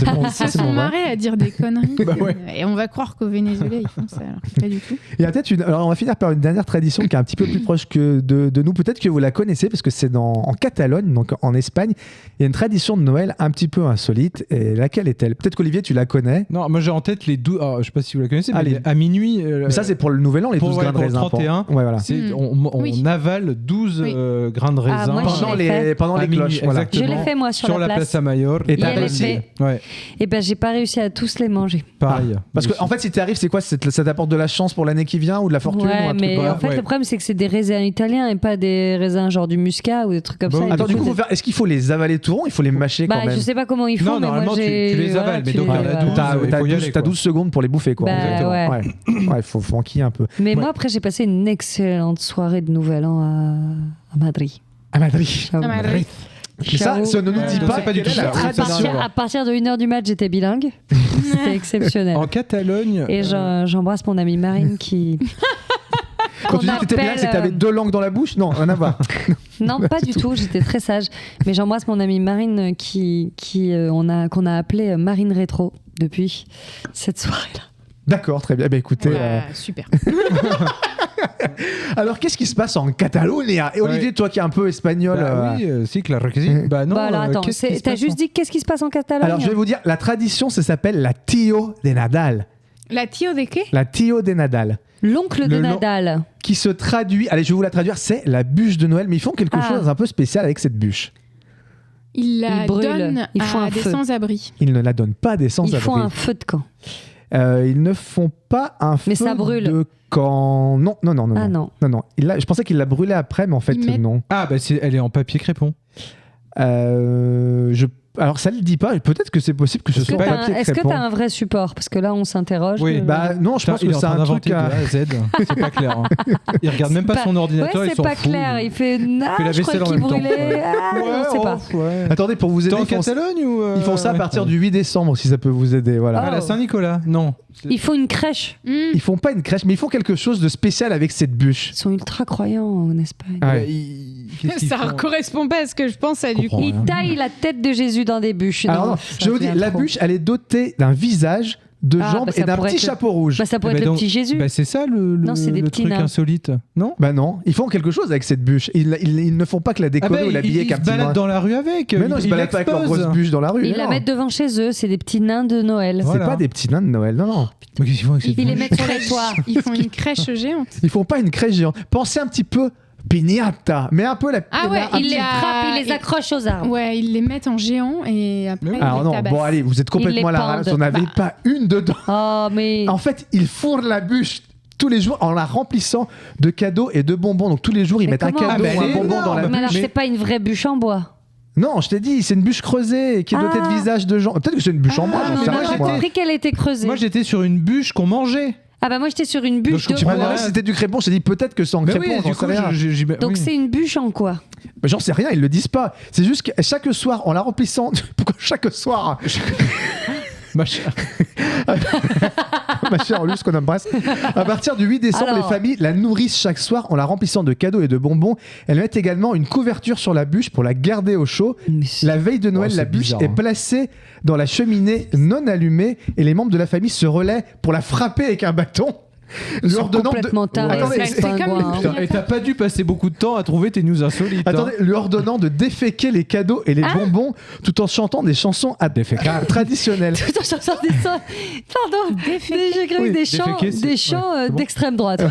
sont vrai. marrés à dire des conneries. Bah ouais. Et on va croire qu'au Venezuela, ils font ça. Alors que pas du tout. Il y a peut-être alors on va finir par une dernière tradition qui est un petit peu plus proche que de nous. Peut-être que vous la connaissez parce que c'est en Catalogne, donc en Espagne. Il y a une tradition de Noël un petit peu insolite. Et laquelle est-elle? Peut-être qu'Olivier, tu la connais. Non, moi j'ai en tête les 12... je sais pas si vous la connaissez, mais Allez. à minuit... Mais ça, c'est pour le nouvel an, les 12 grains de pour le raisin. 31. Ouais, voilà. On Oui. avale 12 Oui. grains de Ah, raisin moi, je Pendant l'ai fait. pendant à les minuit, cloches. Voilà. exactement. Je l'ai fait moi sur la place. Plaza Mayor. Et t'as elle est réussi. fait. Ouais, Et ben j'ai pas réussi à tous les manger. pareil. Parce que en fait, si tu arrives, c'est quoi? Ça t'apporte de la chance pour l'année qui vient ou de la fortune ou Ouais, un truc mais comme ça en fait Ouais. le problème c'est que c'est des raisins italiens et pas des raisins genre du muscat ou des trucs comme Bah ça. oui. Et Attends, du coup, coup, est-ce qu'il faut les avaler tout rond? Il faut les mâcher bah quand même. je sais pas comment ils font, Non, mais moi normalement, tu j'ai. les avales, mais tu donc les- à la voilà. 12, T'as il faut y aller, t'as quoi. 12 secondes pour les bouffer, quoi. Bah, Exactement. ouais. Ouais, faut enquiller un peu. Mais Ouais. moi après j'ai passé une excellente soirée de Nouvel An à Madrid. À Madrid. J'avoue. Ah, Madrid. Mais ça ne nous dit Je pas sais pas du quelle tout est la ça. Oui, ça tradition. n'a rien à À partir de 1h du match j'étais bilingue. C'était exceptionnel. En Catalogne... Et j'embrasse mon amie Marine qui. Quand tu dis qu'on que t'étais bien, appelle, c'est que t'avais 2 langues dans la bouche? Non, rien à voir. Non, pas du tout. J'étais très sage. Mais j'embrasse mon amie Marine qu'on a appelée Marine Rétro depuis cette soirée-là. D'accord, très bien. Écoutez, Super. alors qu'est-ce qui se passe en Catalogne? Et Olivier, Ouais. toi qui es un peu espagnol. Bah oui, si, claro que si. Bah non, Bah alors attends, qu'est-ce qui se t'as passe juste en- dit qu'est-ce qui se passe en Catalogne? Alors je vais vous dire, la tradition, ça s'appelle la Tío de Nadal. La tio de qué? La Tío de Nadal. L'oncle de Le long- Nadal. Qui se traduit, allez, je vais vous la traduire, c'est la bûche de Noël. Mais ils font quelque Ah. chose un peu spécial avec cette bûche. Il la Ils brûlent. donne Ils font à un des feu. sans-abri. Ils ne la donnent pas à des Ils font sans-abri. un feu de camp. Ils ne font pas un feu Mais ça brûle. de camp. Non. Ah non. Non. Je pensais qu'il l'a brûlé après, mais en fait, Ils mettent- non. Ah, bah elle est en papier crépon. Alors ça le dit pas. Peut-être que c'est possible que ce Est-ce que soit t'as papier est-ce que crépon. t'as un vrai support? Parce que là, on s'interroge. Oui. Bah non, je pense il que est en c'est train un truc. d'inventer de A à Z. C'est pas clair. Hein. Il regarde même pas son ordinateur, Ouais, il c'est s'en pas fout. clair. Il fait. Ah, fait la je crois vaisselle en qu'il même temps. brûlait. Ah, on sait pas. Ouais. Attendez, pour vous T'es aider, en Catalogne ou ils font ça à ouais. partir du 8 décembre, si ça peut vous aider. Voilà. Ah, la Saint-Nicolas. Non. Il faut une crèche. Ils font pas une crèche, mais ils font quelque chose de spécial avec cette bûche. Ils sont ultra croyants en Espagne. Ouais. Ouais, qu'est-ce qu'ils Ça font correspond pas à ce que je pense à du comprends coup. rien. Ils taillent la tête de Jésus dans des bûches. Alors non, ça je vous dis, devient la trop. bûche, elle est dotée d'un visage, 2 Ah, jambes bah, ça et d'un pourrait petit être- chapeau rouge. Bah, ça pourrait Eh être ben le donc- petit Jésus. Bah, c'est ça Non, c'est des le petits truc nains. insolite, non? Bah non, ils font quelque chose avec cette bûche. Ils ne font pas que la décorer ou l'habiller ils qu'un se petit baladent nain. dans la rue avec. Mais non, ils se baladent pas avec leur l'exposent. grosse bûche dans la rue. Ils mais la non. mettent devant chez eux, c'est des petits nains de Noël. C'est Voilà. pas des petits nains de Noël, non. Mais qu'est-ce qu'ils font avec cette Ils les bûche mettent sur les toits. Ils font une crèche géante. Ils font pas une crèche géante. Pensez un petit peu piñata, mais un peu la. Ah ouais, Ils les a- frappent, ils les il- accrochent aux arbres. Ouais, ils les mettent en géant et après Mais oui. ils Alors les non, tabassent. bon allez, vous êtes complètement à la Ils les ramasse. pendent. On n'avait Bah. pas une dedans. Oh, mais. En fait, ils fourrent la bûche tous les jours en la remplissant de cadeaux et de bonbons. Donc tous les jours, ils Mais mettent un comment cadeau Ah, ou mais un elle est bonbon dans la énorme. Mais alors, bûche. c'est pas une vraie bûche en bois. Non, je t'ai dit, c'est une bûche creusée qui est dotée de Ah. visages de gens. Peut-être que c'est une bûche en bois, Ah, j'en mais sais moi, rien. j'ai moi. compris qu'elle était creusée. Moi, j'étais sur une bûche qu'on mangeait. Ah bah moi j'étais sur une bûche Donc, de tu Ouais, vois, bois. moi, c'était du crépon, j'ai dit peut-être que c'est en Mais crépon, oui, j'en du sais coup, rien. Donc oui. c'est une bûche en quoi? Mais j'en sais rien, ils le disent pas. C'est juste que chaque soir, en la remplissant. Pourquoi chaque soir Ma chère. Ma chère Luce, qu'on embrasse. À partir du 8 décembre, Alors. les familles la nourrissent chaque soir en la remplissant de cadeaux et de bonbons. Elles mettent également une couverture sur la bûche pour la garder au chaud. Mais c'est- La veille de Noël, Oh, la c'est bûche bizarre, est hein. placée dans la cheminée non allumée et les membres de la famille se relaient pour la frapper avec un bâton. Ils sont Lui complètement tarés, Attendez, ces c'est comme pingouins, le hein. Putain, et t'as pas dû passer beaucoup de temps à trouver tes news insolites. Attendez, lui ordonnant de déféquer les cadeaux et les bonbons tout en chantant des chansons traditionnelles. Tout en chantant des sons. Pardon, j'ai cru Oui, des chants, déféquer, c'est- des chants ouais, c'est bon. d'extrême droite.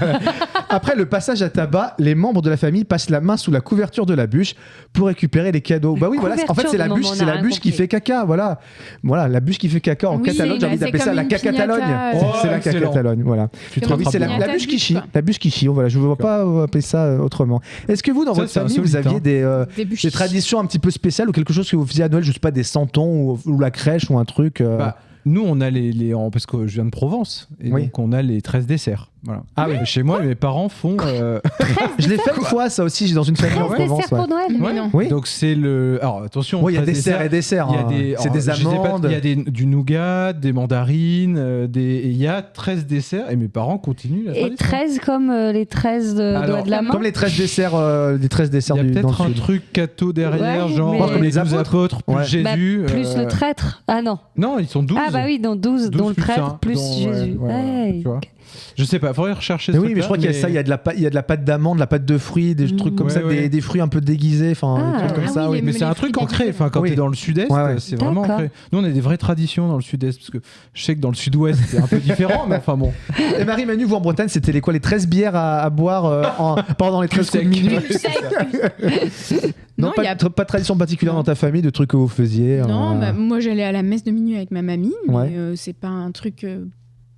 Après le passage à tabac, les membres de la famille passent la main sous la couverture de la bûche pour récupérer les cadeaux. Bah oui, voilà. En fait, c'est la bûche, couverture, c'est la on a bûche rien qui compris. fait caca. Voilà, voilà, la bûche qui fait caca en Oui, Catalogne. J'ai bah, envie c'est d'appeler ça comme la une cacatalogne. piñata, C'est la excellent. cacatalogne. Voilà. Tu te Comme Oui, une c'est la piñata bûche qui bûche, chie. quoi. La bûche qui chie. Voilà, je ne vois pas appeler ça autrement. Est-ce que vous, dans Ça, votre c'est famille, vous insolite, aviez hein. Des bûches. des traditions un petit peu spéciales ou quelque chose que vous faisiez à Noël, je sais pas, des santons ou la crèche ou un truc Bah, nous, on a parce que je viens de Provence, et Oui. donc on a les 13 desserts. Voilà. Ah oui. Chez moi, mes parents font. Je l'ai fait une fois, ça aussi, j'ai dans une famille en 13 Provence. desserts pour Noël. Mais Ouais. non. Oui. Donc c'est le. Alors attention. Oui, il y a 13 dessert et dessert. Il y a hein. des, C'est des alors, je sais pas, amandes. il y a du nougat, des mandarines, et il y a 13 desserts et mes parents continuent la Et tradition. 13 comme les 13 Alors, doigts de la main. Comme les 13 desserts, Il y a dans le peut-être un sud. truc catho derrière, Ouais, genre mais- Comme les 12 apôtres, plus Ouais. Jésus. Bah, plus le traître. Ah non. Non, ils sont 12. Ah bah oui, dans 12, dont le plus traître, un, plus dont- Jésus. ouais, Hey. tu vois. Je sais pas, faudrait rechercher Mais ce oui, mais je crois qu'il y a ça, il y a de la pâte d'amande, de la pâte de fruits, des trucs comme Ouais, ça, ouais. des fruits un peu déguisés, enfin Ah. des trucs comme Ah ça. oui, Oui. Mais c'est un les truc fruits ancré. déguisés. Enfin, quand Oui. t'es dans le sud-est, Ouais, ouais. c'est vraiment D'accord. ancré. Nous, on a des vraies traditions dans le sud-est, parce que je sais que dans le sud-ouest, c'est un peu différent, mais enfin bon. Et Marie-Manu, vous en Bretagne, c'était les 13 bières à boire pendant les 13 coups de minuit. Non, Non, pas, il y a- pas de tradition particulière dans ta famille, de trucs que vous faisiez. Non, bah, moi j'allais à la messe de minuit avec ma mamie, mais Ouais. c'est pas un truc.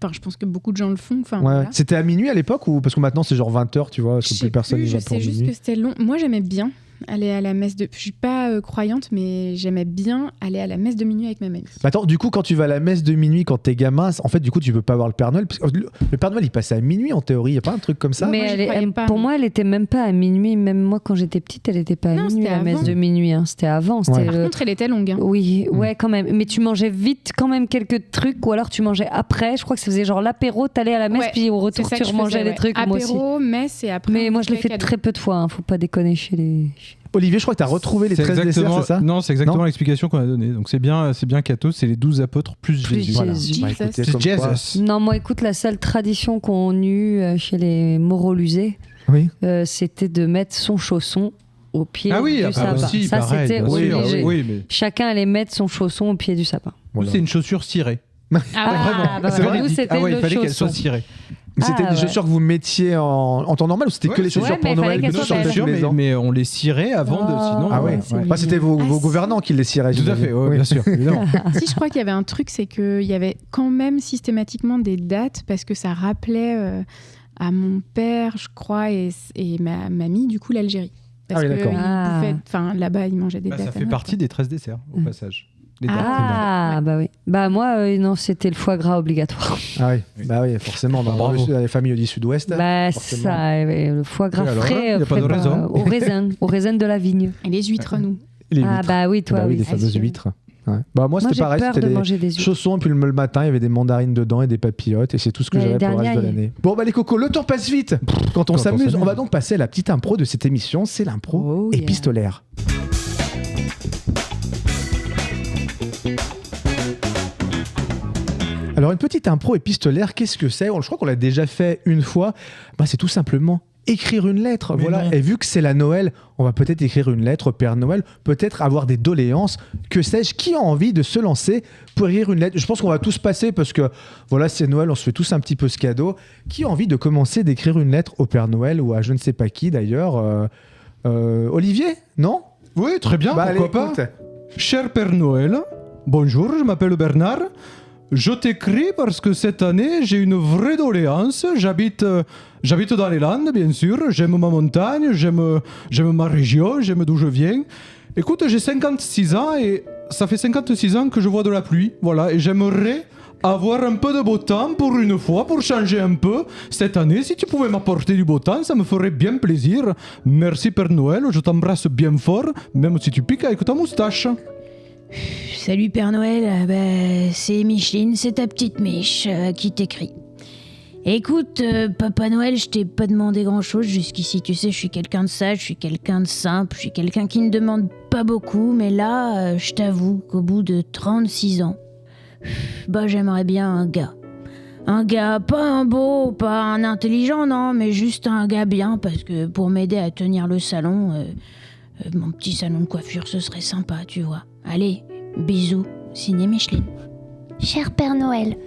Enfin, je pense que beaucoup de gens le font. Enfin, Ouais. voilà. C'était à minuit à l'époque ou parce que maintenant c'est genre 20h, tu vois, parce Je que sais plus personne plus, n'y va je pour sais juste minuit. que c'était long. Moi, j'aimais bien aller à la messe de. Je suis pas croyante, mais j'aimais bien aller à la messe de minuit avec ma mamie. Bah attends, du coup, quand tu vas à la messe de minuit quand t'es gamin, en fait, du coup, tu peux pas voir le Père Noël. Parce que le Père Noël, il passait à minuit en théorie. Y a pas un truc comme ça Mais moi, j'y elle est- croyais pas, pour moi. moi, elle était même pas à minuit. Même moi, quand j'étais petite, elle était pas à Non, minuit, c'était la messe avant. de minuit. Hein. C'était avant. C'était Ouais. Par contre, elle était longue. Hein. Oui, ouais, quand même. Mais tu mangeais vite quand même quelques trucs, ou alors tu mangeais après. Je crois que ça faisait genre l'apéro, t'allais à la messe, Ouais, puis au C'est retour ça tu que je remangeais faisais, les ouais. trucs. Moi aussi. Apéro, messe et après. Mais on moi, je l'ai fait fait cadeau. très peu de fois. Hein. Faut pas déconner chez les. Olivier, je crois que t'as retrouvé les 13 desserts, c'est ça Non, c'est exactement Non l'explication qu'on a donnée. Donc c'est bien catho, c'est les 12 apôtres plus Plus Jésus. Jésus. Jesus. Bah, écoutez, C'est comme quoi. Jesus. Non, moi, écoute, la seule tradition qu'on eut chez les Moreau-Lusés, Oui. c'était de mettre son chausson au pied Ah oui, du ah bah sapin. aussi, Ça, pareil, c'était bien sûr, obligé. oui, mais Chacun allait mettre son chausson au pied du sapin. Voilà. c'est une chaussure cirée. Ah, Ah, bah C'est voilà. Nous, véridique. c'était Ah ouais, le il fallait qu'elle chausson. soit cirée. Mais c'était Ah, des ouais. chaussures que vous mettiez en temps normal ou c'était que Ouais, les chaussures ouais, mais pour il fallait Noël qu'elles que tu soient sortais belles. tous les ans Mais on les cirait avant de. Sinon, Ah ouais. c'est Bah, c'était vos Ah, gouvernants qui les ciraient. Tout à j'imagine. fait, ouais, Oui. bien sûr, évidemment. Si, je crois qu'il y avait un truc, c'est qu'il y avait quand même systématiquement des dates parce que ça rappelait à mon père, je crois, et ma mamie, du coup, l'Algérie. Parce Ah oui, que d'accord. Ah. là-bas, ils mangeaient des Bah, dates. ça à fait Noël, partie des 13 desserts, au passage. Les dates, Ah, bah oui. Bah moi, non, c'était le foie gras obligatoire. Ah oui, bah oui, forcément, dans Bravo. les familles du sud-ouest. Bah forcément. ça, le foie gras Et alors, frais, y a pas de fait raison. au raisin de la vigne. Et les huîtres, nous. Les Ah huîtres. bah oui, toi, Bah oui, oui. les fameuses sûr. huîtres. Ouais. Bah, moi, Moi, c'était j'ai pareil, peur c'était de des manger des huîtres. chaussons, et puis le matin, il y avait des mandarines dedans et des papillotes, et c'est tout ce que L'année j'avais pour le reste de dernière, l'année. Bon, bah les cocos, le temps passe vite quand on s'amuse. On va donc passer à la petite impro de cette émission, c'est l'impro Oh, yeah. épistolaire. Alors une petite impro épistolaire, qu'est-ce que c'est ? Je crois qu'on l'a déjà fait une fois. C'est tout simplement écrire une lettre. Mais voilà. non. Et vu que c'est la Noël, on va peut-être écrire une lettre au Père Noël, peut-être avoir des doléances, que sais-je. Qui a envie de se lancer pour écrire une lettre ? Je pense qu'on va tous passer parce que voilà, c'est Noël, on se fait tous un petit peu ce cadeau. Qui a envie de commencer d'écrire une lettre au Père Noël ou à je ne sais pas qui d'ailleurs Olivier ? Non ? Oui, très bien, Allez, pourquoi pas. écoute. Cher Père Noël, bonjour, je m'appelle Bernard. Je t'écris parce que cette année, j'ai une vraie doléance. J'habite dans les Landes, bien sûr. J'aime ma montagne, j'aime ma région, j'aime d'où je viens. Écoute, j'ai 56 ans et ça fait 56 ans que je vois de la pluie. Voilà, et j'aimerais avoir un peu de beau temps pour une fois, pour changer un peu. Cette année, si tu pouvais m'apporter du beau temps, ça me ferait bien plaisir. Merci Père Noël, je t'embrasse bien fort, même si tu piques avec ta moustache. Salut Père Noël, c'est Micheline, c'est ta petite Mich qui t'écrit. Écoute, Papa Noël, je t'ai pas demandé grand-chose jusqu'ici, tu sais, je suis quelqu'un de sage, je suis quelqu'un de simple, je suis quelqu'un qui ne demande pas beaucoup, mais là, je t'avoue qu'au bout de 36 ans, j'aimerais bien un gars. Un gars, pas un beau, pas un intelligent, non, mais juste un gars bien, parce que pour m'aider à tenir le salon, mon petit salon de coiffure, ce serait sympa, tu vois. Allez, bisous, signé Micheline. Cher Père Noël,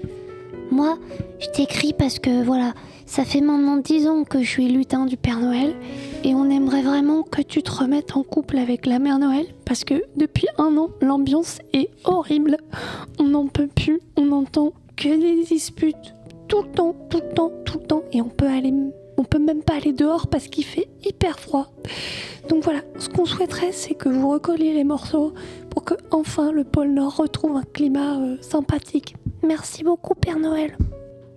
moi, je t'écris parce que voilà, ça fait maintenant 10 ans que je suis lutin du Père Noël et on aimerait vraiment que tu te remettes en couple avec la Mère Noël parce que depuis 1 an, l'ambiance est horrible. On n'en peut plus, on n'entend que des disputes tout le temps et on peut même pas aller dehors parce qu'il fait hyper froid. Donc voilà, ce qu'on souhaiterait, c'est que vous recolliez les morceaux pour que enfin le pôle Nord retrouve un climat sympathique. Merci beaucoup, Père Noël.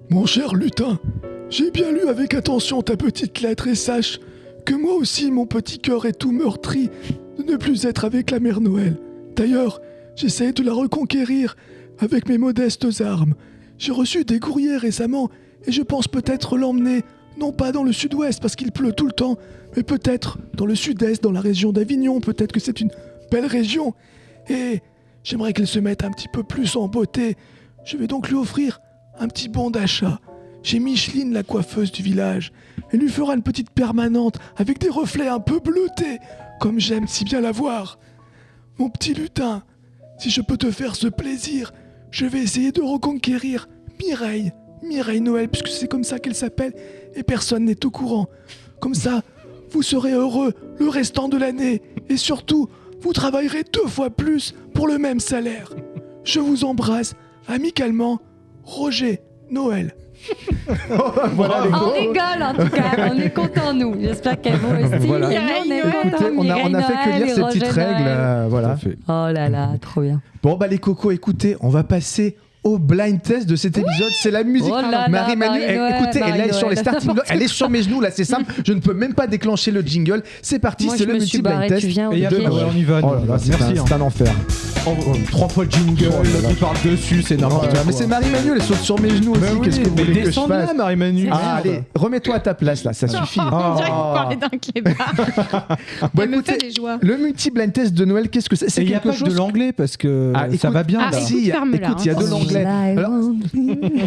Mon cher lutin, j'ai bien lu avec attention ta petite lettre et sache que moi aussi mon petit cœur est tout meurtri de ne plus être avec la Mère Noël. D'ailleurs, j'essaie de la reconquérir avec mes modestes armes. J'ai reçu des courriers récemment et je pense peut-être l'emmener, non pas dans le sud-ouest parce qu'il pleut tout le temps, mais peut-être dans le sud-est, dans la région d'Avignon, peut-être que c'est une belle région. Et j'aimerais qu'elle se mette un petit peu plus en beauté. Je vais donc lui offrir un petit bon d'achat. J'ai Micheline, la coiffeuse du village. Elle lui fera une petite permanente avec des reflets un peu bleutés, comme j'aime si bien la voir. Mon petit lutin, si je peux te faire ce plaisir, je vais essayer de reconquérir Mireille Noël, puisque c'est comme ça qu'elle s'appelle, et personne n'est au courant. Comme ça, vous serez heureux le restant de l'année, et surtout, vous travaillerez 2 fois plus pour le même salaire. Je vous embrasse amicalement, Roger Noël. Voilà, les On rigole en tout cas, on est contents nous. J'espère qu'elles vont aussi. Voilà. Écoutez, on a fait que lire ces petites règles. Voilà. Oh là là, trop bien. Bon, les cocos, écoutez, on va passer au blind test de cet épisode. C'est la musique. Oh là là, Marie-Manu, Marie-Noël, écoutez, elle est sur les starting blocks. Elle est sur mes genoux, là, c'est simple. Je ne peux même pas déclencher le jingle. C'est parti, Moi, c'est je le me suis multi-blind barrée, test. tu viens, Et ok. on y va. Oh là là, Merci. c'est un enfer. 3 fois le jingle, Oh là là. qui parle dessus, c'est n'importe Voilà, quoi. mais c'est Marie-Manu, elle saute sur mes genoux aussi. Mais Qu'est-ce que vous mais voulez que je descends de fasse là, Marie-Manu. Ah, allez, remets-toi à ta place là, ça suffit. On dirait que vous parlez d'un clébard. Bon, Elle me fait écoutez, des joies. le multi-blind test de Noël, qu'est-ce que c'est? C'est Et il n'y a quelque pas que chose. de l'anglais parce que Ah, ça écoute- va bien Ah, là. écoute, Si, ferme-la, écoute, il y a hein. de l'anglais.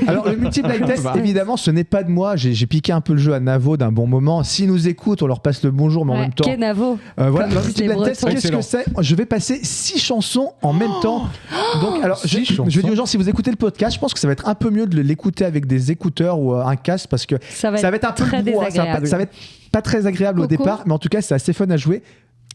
Alors, le multi-blind test, Bah. évidemment, ce n'est pas de moi. J'ai piqué un peu le jeu à Navo d'un bon moment. S'ils nous écoutent, on leur passe le bonjour, mais en Ouais, même temps. Kenavo. Voilà, Comme le disent les multi-blind test, Bretons. qu'est-ce que c'est? Je vais passer 6 chansons en même temps. Donc, alors, je 6 chansons. dis aux gens, si vous écoutez le podcast, je pense que ça va être un peu mieux de l'écouter avec des écouteurs ou un casque parce que Ça va ça va être un peu très le brouhaha. désagréable. Ça va être pas très agréable au Coco. départ, mais en tout cas, c'est assez fun à jouer.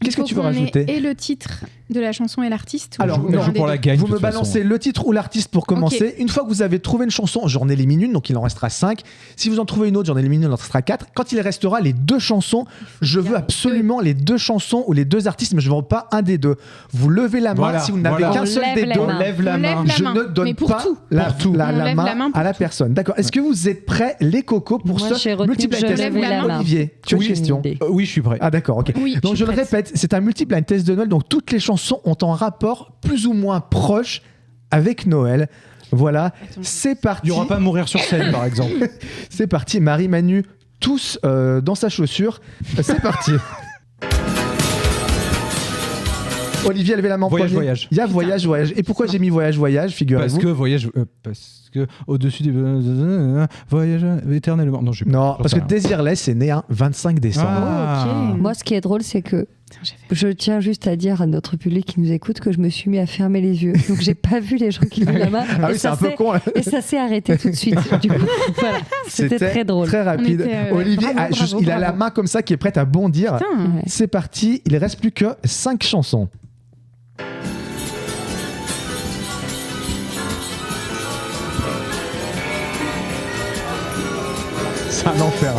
Qu'est-ce que tu veux rajouter? Et le titre de la chanson et l'artiste ou Alors, un non, des pour deux la gagne. Vous de me toute façon. balancez le titre ou l'artiste pour commencer. Une fois que vous avez trouvé une chanson, j'en élimine une, donc il en restera 5. Si vous en trouvez une autre, j'en élimine une, il en restera 4. Quand il restera les 2 chansons, je veux absolument les 2 chansons ou les 2 artistes, mais je ne veux pas un des 2. Vous levez la main Voilà, si vous n'avez voilà. qu'un On seul lève des la 2. main. On lève la On lève main. la Je main. ne donne Mais pour pas tout. la Pour tout. On lève la main main pour à la tout. personne. D'accord. Est-ce que vous êtes prêts, les cocos, pour Moi, j'ai ce retenu multi-blind que je test? lève la main. Olivier, tu as une Oui, question? une idée. Oui, je suis prêt. Ah d'accord, ok. Oui, Donc je le suis prête. répète, c'est un multi-blind test de Noël, donc toutes les chansons ont un rapport plus ou moins proche avec Noël. Voilà, Attends. c'est parti. Il n'y aura pas à mourir sur scène, par exemple. C'est parti, Marie-Manu, tous dans sa chaussure. C'est parti. Olivier, levez la main en Voyage, premier. voyage. Il y a voyage. Et pourquoi j'ai mis voyage, Parce figurez-vous? que voyage. que au-dessus des voyage éternellement. Non, parce que Désirless est né un 25 décembre. Moi, ce qui est drôle, c'est que je tiens juste à dire à notre public qui nous écoute que je me suis mis à fermer les yeux. Donc, j'ai pas vu les gens qui lèvent la main. Ah oui, c'est un peu con. Et ça s'est arrêté tout de suite. Du coup, voilà. C'était très drôle. Très rapide. Olivier, il a la main comme ça qui est prête à bondir. Putain. C'est parti. Il reste plus que 5 chansons. C'est un enfer.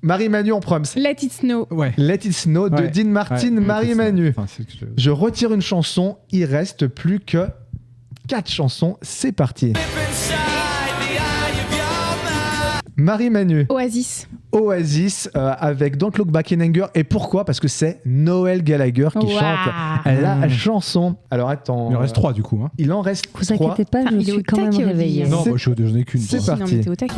Marie-Manu en proms. Let It Snow. Let It Snow de Dean Martin, Marie-Manu. Je retire une chanson, il reste plus que 4 chansons, c'est parti. Marie-Manu. Oasis avec Don't Look Back in Anger. Et pourquoi ? Parce que c'est Noël Gallagher qui chante la chanson. Alors attends. Il en reste 3 du coup. Il en reste 3. Vous inquiétez pas, je suis quand même réveillée. Non, moi je n'ai qu'une. C'est parti. Non, mais t'es au taquet.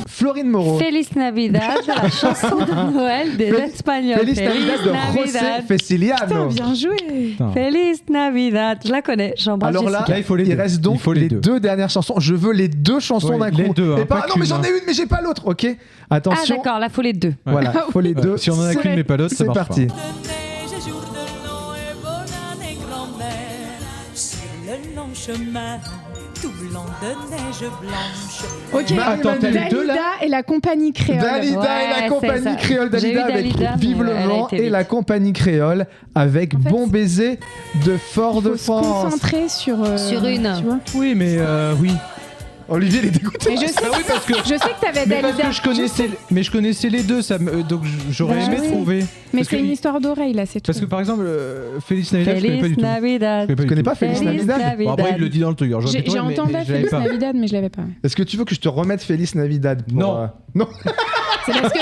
Florine Moreau. Feliz Navidad, la chanson de Noël des Espagnols. Feliz Navidad de José Fesiliano. Putain, bien joué. Feliz Navidad, je la connais. J'embrasse Alors là, Jessica. il reste donc les deux dernières chansons. Je veux les 2 chansons d'un coup. Les 2. Et pas, non, mais j'en ai une, mais j'ai pas l'autre. Ok. Attention. Ah d'accord, là faut les 2. Voilà, faut les 2. Si on en a qu'une mais pas l'autre, ça marche pas. C'est parti. Tout blanc de neige blanche. Ok, Dalida et la compagnie créole. Dalida et la compagnie créole. Dalida avec Vive le vent et la compagnie créole avec Bon baiser de Fort-de-France. Faut se concentrer sur une. Tu vois. Oui, mais oui. Olivier, il est dégoûté. Mais je sais que t'avais Dalida. Je connaissais les deux, donc j'aurais aimé trouver. Mais c'est une histoire d'oreille là, c'est tout. Parce que par exemple, Feliz Navidad, je connais pas du tout. Tu connais pas Feliz Navidad? Bon, après, il le dit dans le truc. J'ai entendu Feliz Navidad, mais je l'avais pas. Est-ce que tu veux que je te remette Feliz Navidad pour... Non. Non. C'est parce que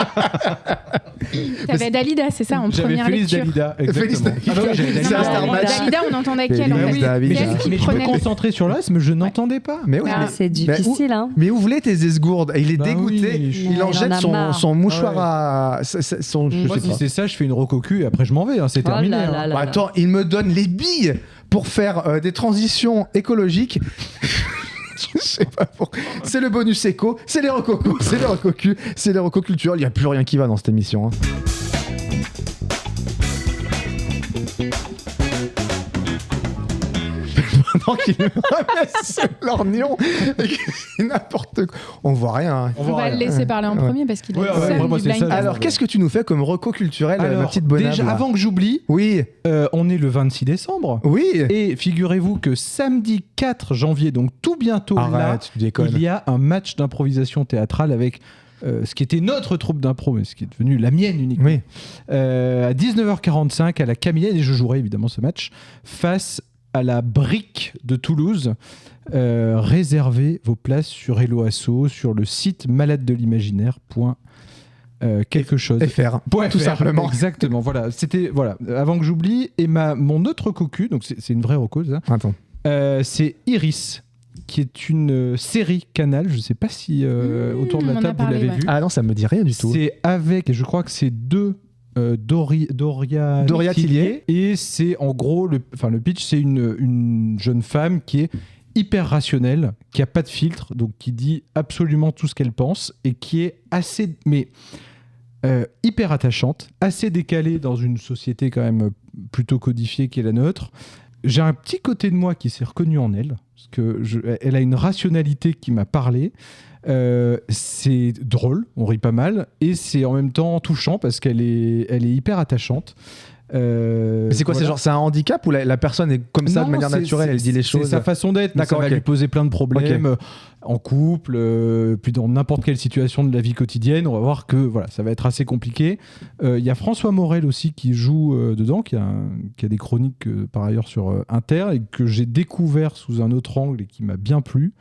t'avais Dalida, c'est ça, en première Feliz lecture. Dalida, exactement. C'est un star match. Dalida, on entendait qu'elle en fait. Mais je me concentrais sur l'as, mais je n'entendais pas. Mais oui, c'est difficile, hein. Mais où voulez tes esgourdes? Il est dégoûté. Il en jette son mouchoir à... Moi, si c'est ça, je fais une rococu et après je m'en vais. C'est terminé. Attends, il me donne les billes pour faire des transitions écologiques. Je sais pas pourquoi. C'est le bonus éco, c'est les recocus, c'est les recocus, c'est les recocultures. Il n'y a plus rien qui va dans cette émission. Pendant qu'il me ramasse l'orgnon et qu'il fait n'importe quoi. On voit rien. On va le laisser parler en premier parce qu'il est seul du blind. Alors, qu'est-ce que tu nous fais comme reco culturel, ma petite bonne? Déjà, avant que j'oublie, on est le 26 décembre. Oui. Et figurez-vous que samedi 4 janvier, donc tout bientôt, il y a un match d'improvisation théâtrale avec ce qui était notre troupe d'impro, mais ce qui est devenu la mienne uniquement. Oui. À 19h45 à la Camillenne, et je jouerai évidemment ce match, face à la Brique de Toulouse. Réservez vos places sur Hello Asso, sur le site maladedelimaginaire. Quelque chose. FR. Tout simplement. Exactement. Voilà. C'était avant que j'oublie. Et mon autre cocu, donc c'est une vraie recose. Hein, attends. C'est Iris, qui est une série Canal. Je ne sais pas si autour de la table vous l'avez vu. Ah non, ça me dit rien du tout. C'est avec, et je crois que c'est Doria Tillier, et c'est en gros le pitch, c'est une jeune femme qui est hyper rationnelle, qui a pas de filtre, donc qui dit absolument tout ce qu'elle pense et qui est assez hyper attachante, assez décalée dans une société quand même plutôt codifiée qui est la nôtre. J'ai un petit côté de moi qui s'est reconnu en elle, parce que elle a une rationalité qui m'a parlé. C'est drôle, on rit pas mal, et c'est en même temps touchant parce qu'elle est hyper attachante. Mais c'est quoi, c'est un handicap ou la personne est comme ça de manière naturelle, elle dit les choses? C'est sa façon d'être, mais ça va lui poser plein de problèmes en couple, puis dans n'importe quelle situation de la vie quotidienne. On va voir que ça va être assez compliqué. Il y a François Morel aussi qui joue dedans, qui a des chroniques par ailleurs sur Inter, et que j'ai découvert sous un autre angle et qui m'a bien plu.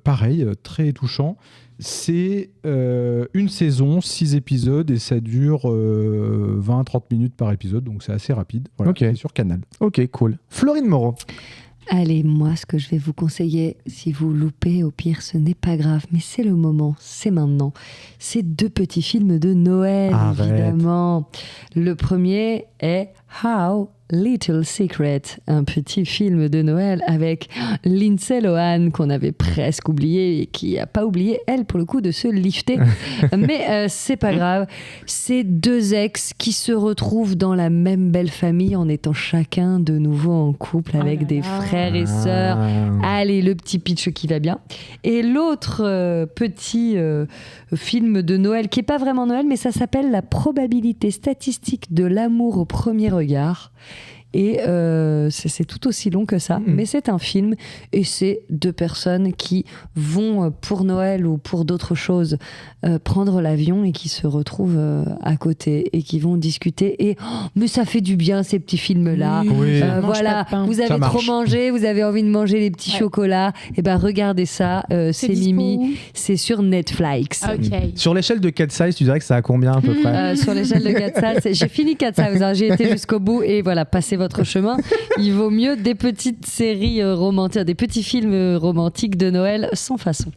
Pareil, très touchant. C'est une saison, 6 épisodes, et ça dure 20-30 minutes par épisode, donc c'est assez rapide. Voilà, c'est sur Canal. Ok, cool. Florine Moreau. Allez, moi, ce que je vais vous conseiller, si vous loupez, au pire, ce n'est pas grave, mais c'est le moment, c'est maintenant. C'est 2 petits films de Noël, évidemment. Le premier est How Little Secret, un petit film de Noël avec Lindsay Lohan qu'on avait presque oublié et qui n'a pas oublié, elle, pour le coup, de se lifter. Mais c'est pas grave. C'est deux ex qui se retrouvent dans la même belle famille en étant chacun de nouveau en couple avec des frères et sœurs. Allez, le petit pitch qui va bien. Et l'autre petit film de Noël qui n'est pas vraiment Noël, mais ça s'appelle La probabilité statistique de l'amour au premier regard. Et c'est tout aussi long que ça, mais c'est un film et c'est deux personnes qui vont pour Noël ou pour d'autres choses prendre l'avion et qui se retrouvent à côté et qui vont discuter. Et mais ça fait du bien ces petits films-là. Oui. Voilà, vous avez trop mangé, vous avez envie de manger les petits chocolats. Et ben regardez ça, c'est Mimi, c'est sur Netflix. Okay. Sur l'échelle de Cat Size, tu dirais que ça a combien à peu près Sur l'échelle de Cat Size, j'ai fini Cat Size, hein, j'ai été jusqu'au bout et voilà, passez votre chemin. Il vaut mieux des petites séries romantiques, des petits films romantiques de Noël sans façon.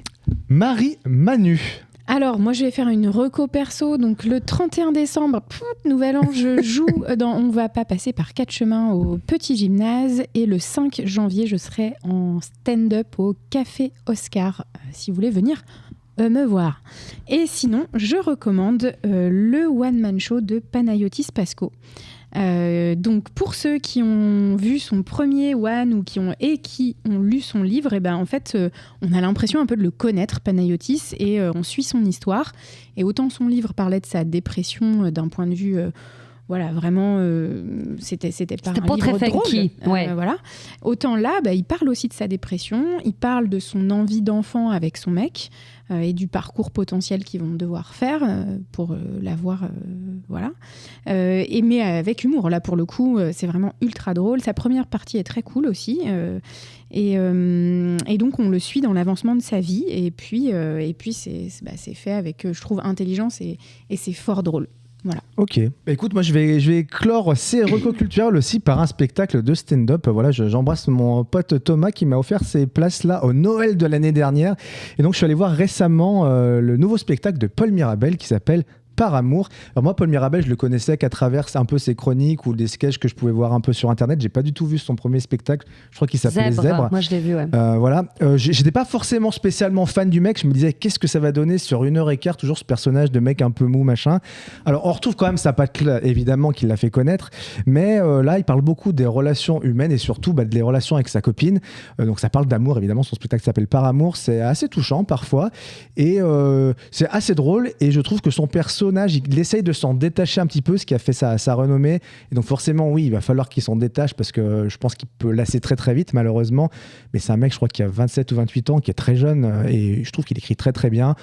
Marie-Manu. Alors, moi, je vais faire une reco perso. Donc, le 31 décembre, nouvel an, je joue dans On va pas passer par 4 chemins au Petit Gymnase. Et le 5 janvier, je serai en stand-up au Café Oscar, si vous voulez venir me voir. Et sinon, je recommande le one-man show de Panayotis Pasco. Donc pour ceux qui ont vu son premier One ou qui ont lu son livre, et ben en fait on a l'impression un peu de le connaître, Panayotis, et on suit son histoire. Et autant son livre parlait de sa dépression d'un point de vue voilà, vraiment, c'était pas un livre très drôle. funky. Ouais. Voilà. Autant là, il parle aussi de sa dépression, il parle de son envie d'enfant avec son mec et du parcours potentiel qu'ils vont devoir faire pour l'avoir, voilà. Mais avec humour, là, pour le coup, c'est vraiment ultra drôle. Sa première partie est très cool aussi. Et donc, on le suit dans l'avancement de sa vie. Et puis c'est fait avec, je trouve, intelligence et c'est fort drôle. Voilà. Ok. Bah, écoute, moi je vais clore ces recos culturels aussi par un spectacle de stand-up. Voilà, j'embrasse mon pote Thomas qui m'a offert ces places-là au Noël de l'année dernière. Et donc je suis allé voir récemment le nouveau spectacle de Paul Mirabel qui s'appelle Par amour. Alors moi, Paul Mirabel, je le connaissais qu'à travers un peu ses chroniques ou des sketchs que je pouvais voir un peu sur Internet. J'ai pas du tout vu son premier spectacle. Je crois qu'il s'appelait Zèbre. Moi, je l'ai vu, ouais. Voilà. J'étais pas forcément spécialement fan du mec. Je me disais, qu'est-ce que ça va donner sur 1h15, toujours ce personnage de mec un peu mou, machin. Alors, on retrouve quand même sa patte, évidemment, qu'il l'a fait connaître. Mais là, il parle beaucoup des relations humaines et surtout des relations avec sa copine. Donc, ça parle d'amour, évidemment. Son spectacle s'appelle Par amour. C'est assez touchant, parfois. Et c'est assez drôle. Et je trouve que son personnage, il essaye de s'en détacher un petit peu, ce qui a fait sa renommée. Et donc forcément, oui, il va falloir qu'il s'en détache parce que je pense qu'il peut lasser très très vite, malheureusement. Mais c'est un mec, je crois, qui a 27 ou 28 ans, qui est très jeune et je trouve qu'il écrit très très bien.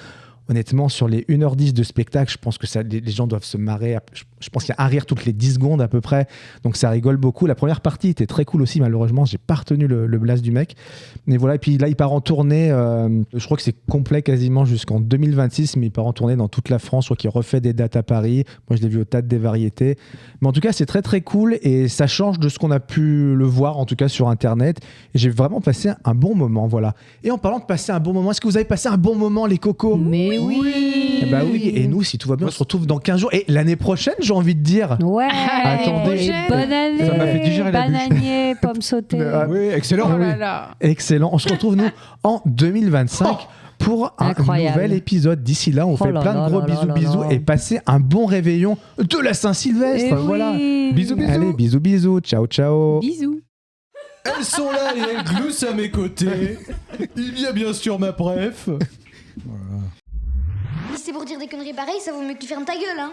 Honnêtement, sur les 1h10 de spectacle, je pense que les gens doivent se marrer. Je pense qu'il y a un rire toutes les 10 secondes à peu près. Donc ça rigole beaucoup. La première partie était très cool aussi. Malheureusement, j'ai pas retenu le blast du mec. Mais voilà. Et puis là, il part en tournée. Je crois que c'est complet quasiment jusqu'en 2026. Mais il part en tournée dans toute la France. Je crois qu'il refait des dates à Paris. Moi, je l'ai vu au Théâtre des Variétés. Mais en tout cas, c'est très très cool. Et ça change de ce qu'on a pu le voir, en tout cas sur Internet. Et j'ai vraiment passé un bon moment. Voilà. Et en parlant de passer un bon moment, est-ce que vous avez passé un bon moment, les cocos ? Mais oui. Eh bah oui, et nous, si tout va bien, on se retrouve dans 15 jours. Et l'année prochaine, j'ai envie de dire. Ouais. Attendez. Bonne année. Ça m'a fait digérer la bûche. Bananier, pomme sautée. Oui, excellent. Oh là là. Excellent. On se retrouve, nous, en 2025 pour un nouvel épisode. D'ici là, on fait plein de gros bisous et passez un bon réveillon de la Saint-Sylvestre. Et voilà. oui. Bisous, bisous. Allez, bisous. Ciao, ciao. Bisous. Elles sont là et elles gloussent à mes côtés. Il y a bien sûr ma préf. Voilà. Si c'est pour dire des conneries pareilles, ça vaut mieux que tu fermes ta gueule, hein.